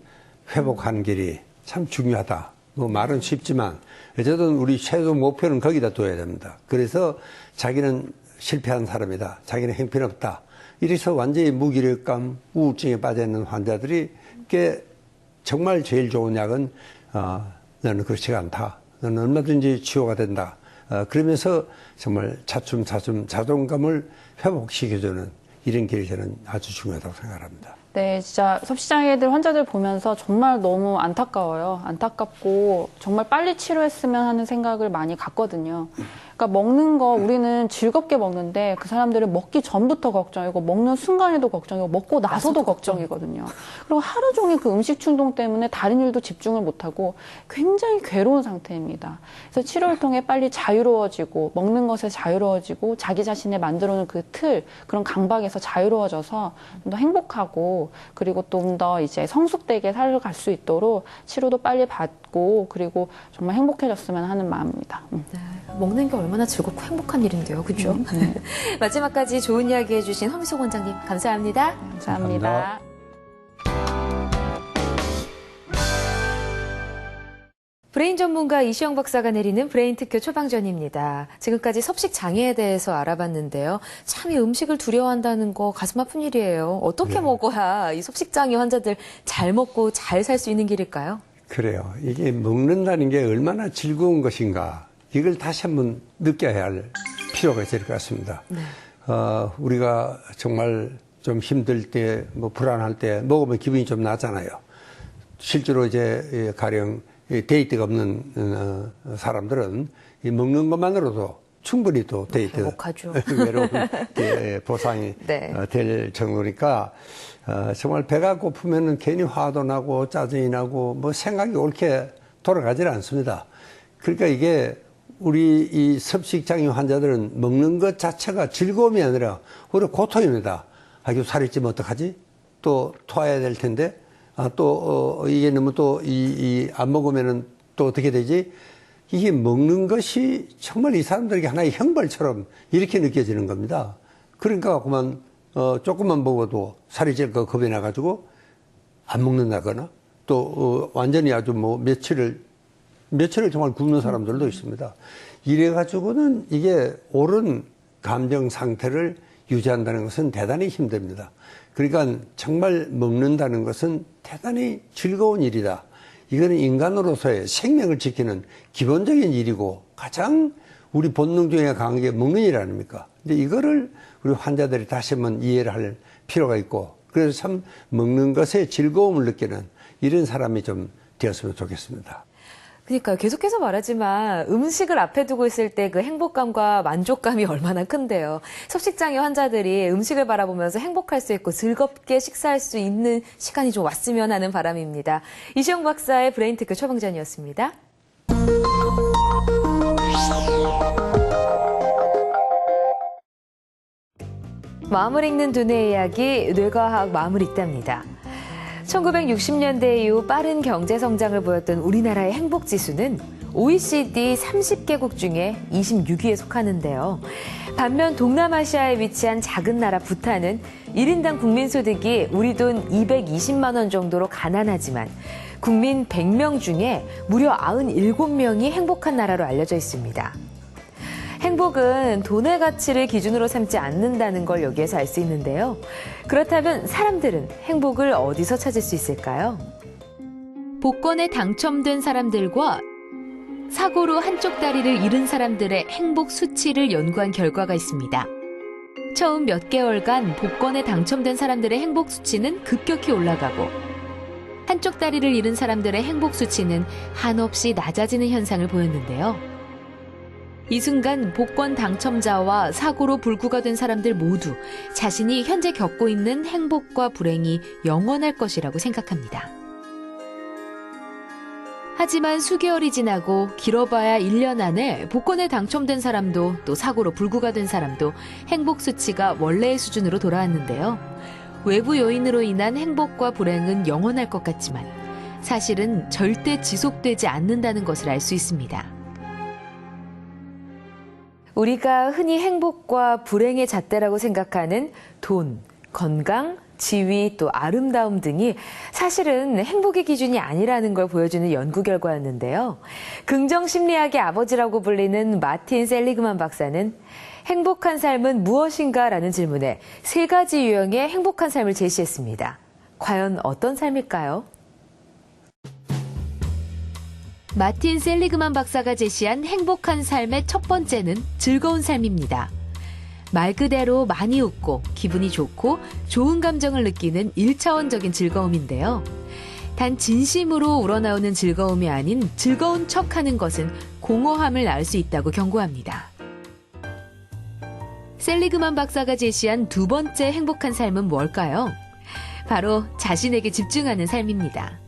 회복하는 길이 참 중요하다. 뭐 말은 쉽지만 어쨌든 우리 최종 목표는 거기다 둬야 됩니다. 그래서 자기는 실패한 사람이다. 자기는 형편없다. 이래서 완전히 무기력감, 우울증에 빠져 있는 환자들이 꽤 정말 제일 좋은 약은 너는 그렇지가 않다. 너는 얼마든지 치유가 된다. 그러면서 정말 차츰 자존감을 회복시켜주는 이런 길이 저는 아주 중요하다고 생각합니다. 네, 진짜 섭식장애들 환자들 보면서 정말 너무 안타까워요. 안타깝고 정말 빨리 치료했으면 하는 생각을 많이 갖거든요. 그러니까 먹는 거 우리는 즐겁게 먹는데 그 사람들은 먹기 전부터 걱정이고 먹는 순간에도 걱정이고 먹고 나서도 걱정이거든요. 그리고 하루 종일 그 음식 충동 때문에 다른 일도 집중을 못하고 굉장히 괴로운 상태입니다. 그래서 치료를 통해 빨리 자유로워지고 먹는 것에 자유로워지고 자기 자신의 만들어놓은 그 틀, 그런 강박에서 자유로워져서 좀 더 행복하고 그리고 좀 더 이제 성숙되게 살아갈 수 있도록 치료도 빨리 받고 그리고 정말 행복해졌으면 하는 마음입니다. 네, 먹는 게 얼마나 즐겁고 행복한 일인데요. 그렇죠? 마지막까지 좋은 이야기 해주신 허미숙 원장님 감사합니다. 감사합니다. 브레인 전문가 이시영 박사가 내리는 브레인 특효 처방전입니다. 지금까지 섭식 장애에 대해서 알아봤는데요. 참 이 음식을 두려워한다는 거 가슴 아픈 일이에요. 어떻게 먹어야 이 섭식 장애 환자들 잘 먹고 잘 살 수 있는 길일까요? 그래요. 이게 먹는다는 게 얼마나 즐거운 것인가. 이걸 다시 한번 느껴야 할 필요가 있을 것 같습니다. 네. 우리가 정말 좀 힘들 때, 뭐 불안할 때 먹으면 기분이 좀 나잖아요. 실제로 이제 가령 데이트가 없는 사람들은 이 먹는 것만으로도 충분히 또 데이트 외로운 보상이 네. 될 정도니까 정말 배가 고프면은 괜히 화도 나고 짜증이 나고 뭐 생각이 옳게 돌아가질 않습니다. 그러니까 이게 우리 이 섭식장애 환자들은 먹는 것 자체가 즐거움이 아니라 오히려 고통입니다. 이거 살이 찌면 어떡하지? 또 토해야 될 텐데. 이게 너무 안 먹으면은 또 어떻게 되지? 이게 먹는 것이 정말 이 사람들에게 하나의 형벌처럼 이렇게 느껴지는 겁니다. 그러니까 그만, 조금만 먹어도 살이 찔 거 겁이 나가지고 안 먹는다거나 또, 완전히 아주 뭐 며칠을 정말 굶는 사람들도 있습니다. 이래가지고는 이게 옳은 감정 상태를 유지한다는 것은 대단히 힘듭니다. 그러니까 정말 먹는다는 것은 대단히 즐거운 일이다. 이거는 인간으로서의 생명을 지키는 기본적인 일이고 가장 우리 본능 중에 강한 게 먹는 일 아닙니까? 근데 이거를 우리 환자들이 다시 한번 이해를 할 필요가 있고 그래서 참 먹는 것에 즐거움을 느끼는 이런 사람이 좀 되었으면 좋겠습니다. 그러니까요. 계속해서 말하지만 음식을 앞에 두고 있을 때 그 행복감과 만족감이 얼마나 큰데요. 섭식장애 환자들이 음식을 바라보면서 행복할 수 있고 즐겁게 식사할 수 있는 시간이 좀 왔으면 하는 바람입니다. 이시영 박사의 브레인 특효 처방전이었습니다. 마음을 읽는 두뇌 이야기, 뇌과학 마음을 읽답니다. 1960년대 이후 빠른 경제 성장을 보였던 우리나라의 행복지수는 OECD 30개국 중에 26위에 속하는데요. 반면 동남아시아에 위치한 작은 나라 부탄은 1인당 국민소득이 우리 돈 220만 원 정도로 가난하지만 국민 100명 중에 무려 97명이 행복한 나라로 알려져 있습니다. 행복은 돈의 가치를 기준으로 삼지 않는다는 걸 여기에서 알 수 있는데요. 그렇다면 사람들은 행복을 어디서 찾을 수 있을까요? 복권에 당첨된 사람들과 사고로 한쪽 다리를 잃은 사람들의 행복 수치를 연구한 결과가 있습니다. 처음 몇 개월간 복권에 당첨된 사람들의 행복 수치는 급격히 올라가고 한쪽 다리를 잃은 사람들의 행복 수치는 한없이 낮아지는 현상을 보였는데요. 이 순간 복권 당첨자와 사고로 불구가 된 사람들 모두 자신이 현재 겪고 있는 행복과 불행이 영원할 것이라고 생각합니다. 하지만 수개월이 지나고 길어봐야 1년 안에 복권에 당첨된 사람도 또 사고로 불구가 된 사람도 행복 수치가 원래의 수준으로 돌아왔는데요. 외부 요인으로 인한 행복과 불행은 영원할 것 같지만 사실은 절대 지속되지 않는다는 것을 알 수 있습니다. 우리가 흔히 행복과 불행의 잣대라고 생각하는 돈, 건강, 지위, 또 아름다움 등이 사실은 행복의 기준이 아니라는 걸 보여주는 연구 결과였는데요. 긍정심리학의 아버지라고 불리는 마틴 셀리그만 박사는 행복한 삶은 무엇인가라는 질문에 3가지 유형의 행복한 삶을 제시했습니다. 과연 어떤 삶일까요? 마틴 셀리그만 박사가 제시한 행복한 삶의 첫 번째는 즐거운 삶입니다. 말 그대로 많이 웃고 기분이 좋고 좋은 감정을 느끼는 1차원적인 즐거움인데요. 단 진심으로 우러나오는 즐거움이 아닌 즐거운 척하는 것은 공허함을 낳을 수 있다고 경고합니다. 셀리그만 박사가 제시한 2번째 행복한 삶은 뭘까요? 바로 자신에게 집중하는 삶입니다.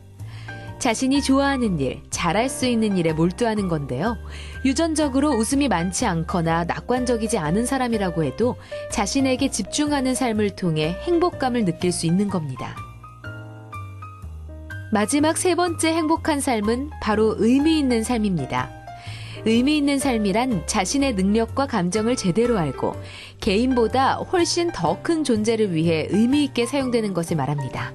자신이 좋아하는 일, 잘할 수 있는 일에 몰두하는 건데요. 유전적으로 웃음이 많지 않거나 낙관적이지 않은 사람이라고 해도 자신에게 집중하는 삶을 통해 행복감을 느낄 수 있는 겁니다. 마지막 3번째 행복한 삶은 바로 의미 있는 삶입니다. 의미 있는 삶이란 자신의 능력과 감정을 제대로 알고 개인보다 훨씬 더 큰 존재를 위해 의미 있게 사용되는 것을 말합니다.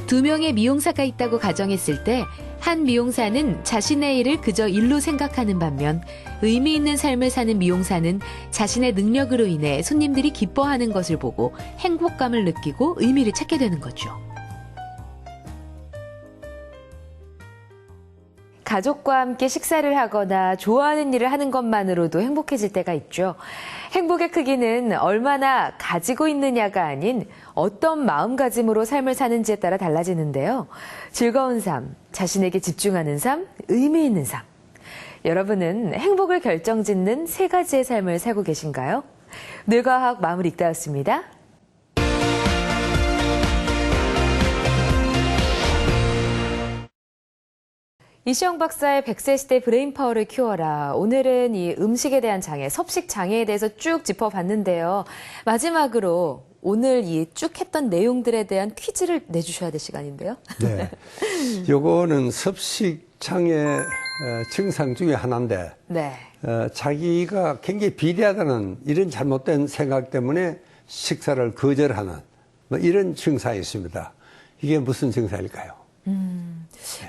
2명의 미용사가 있다고 가정했을 때 한 미용사는 자신의 일을 그저 일로 생각하는 반면 의미 있는 삶을 사는 미용사는 자신의 능력으로 인해 손님들이 기뻐하는 것을 보고 행복감을 느끼고 의미를 찾게 되는 거죠. 가족과 함께 식사를 하거나 좋아하는 일을 하는 것만으로도 행복해질 때가 있죠. 행복의 크기는 얼마나 가지고 있느냐가 아닌 어떤 마음가짐으로 삶을 사는지에 따라 달라지는데요. 즐거운 삶, 자신에게 집중하는 삶, 의미 있는 삶. 여러분은 행복을 결정짓는 3가지의 삶을 살고 계신가요? 뇌과학 마무리 읽다였습니다. 이시영 박사의 100세 시대 브레인파워를 키워라. 오늘은 이 음식에 대한 장애, 섭식 장애에 대해서 쭉 짚어봤는데요. 마지막으로 오늘 이 쭉 했던 내용들에 대한 퀴즈를 내주셔야 될 시간인데요. 네. 요거는 섭식 장애 증상 중에 하나인데 네. 자기가 굉장히 비대하다는 이런 잘못된 생각 때문에 식사를 거절하는 뭐 이런 증상이 있습니다. 이게 무슨 증상일까요?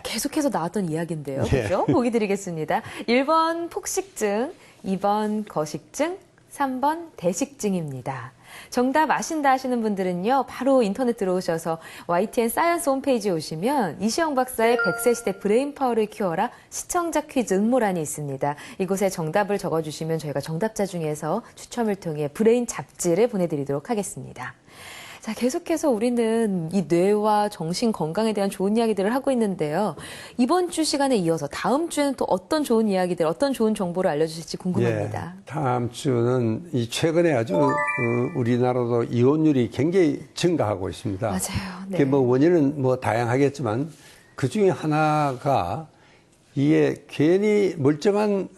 계속해서 나왔던 이야기인데요. 예. 그죠? 보기 드리겠습니다. 1번 폭식증, 2번 거식증, 3번 대식증입니다. 정답 아신다 하시는 분들은요, 바로 인터넷 들어오셔서 YTN 사이언스 홈페이지에 오시면 이시영 박사의 100세 시대 브레인파워를 키워라 시청자 퀴즈 응모란이 있습니다. 이곳에 정답을 적어주시면 저희가 정답자 중에서 추첨을 통해 브레인 잡지를 보내드리도록 하겠습니다. 자, 계속해서 우리는 이 뇌와 정신 건강에 대한 좋은 이야기들을 하고 있는데요. 이번 주 시간에 이어서 다음 주에는 또 어떤 좋은 이야기들, 어떤 좋은 정보를 알려주실지 궁금합니다. 예, 다음 주는 이 최근에 아주 우리나라도 이혼율이 굉장히 증가하고 있습니다. 맞아요. 네. 그게 뭐 원인은 뭐 다양하겠지만 그 중에 하나가 이게 괜히 멀쩡한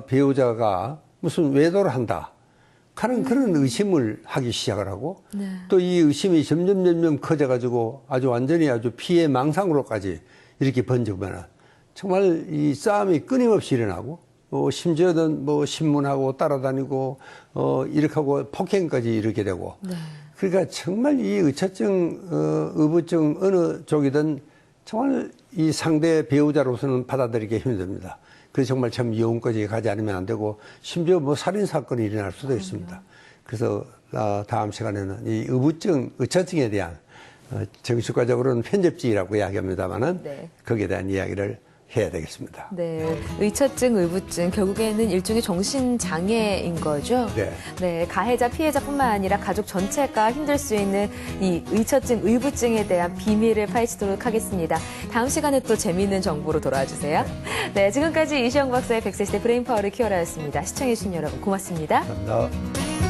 배우자가 무슨 외도를 한다 하는 그런 의심을 하기 시작을 하고 네. 또 이 의심이 점점 커져가지고 아주 완전히 아주 피해 망상으로까지 이렇게 번지면 정말 이 싸움이 끊임없이 일어나고 심지어는 뭐 신문하고 따라다니고 이렇게 하고 폭행까지 이르게 되고 네. 그러니까 정말 이 의처증, 의부증 어느 쪽이든 정말 이 상대 배우자로서는 받아들이기 힘듭니다. 그래서 정말 참 이혼까지 가지 않으면 안 되고 심지어 뭐 살인사건이 일어날 수도 있습니다. 그래서 다음 시간에는 이 의부증, 의처증에 대한 정신과적으로는 편접증이라고 이야기합니다만은 네. 거기에 대한 이야기를 해야 되겠습니다. 네, 의처증, 의부증 결국에는 일종의 정신 장애인 거죠. 네. 네, 가해자, 피해자뿐만 아니라 가족 전체가 힘들 수 있는 이 의처증, 의부증에 대한 비밀을 파헤치도록 하겠습니다. 다음 시간에 또 재미있는 정보로 돌아와 주세요. 네, 지금까지 이시영 박사의 100세 시대 브레인파워를 키워라였습니다. 시청해주신 여러분 고맙습니다. 감사합니다.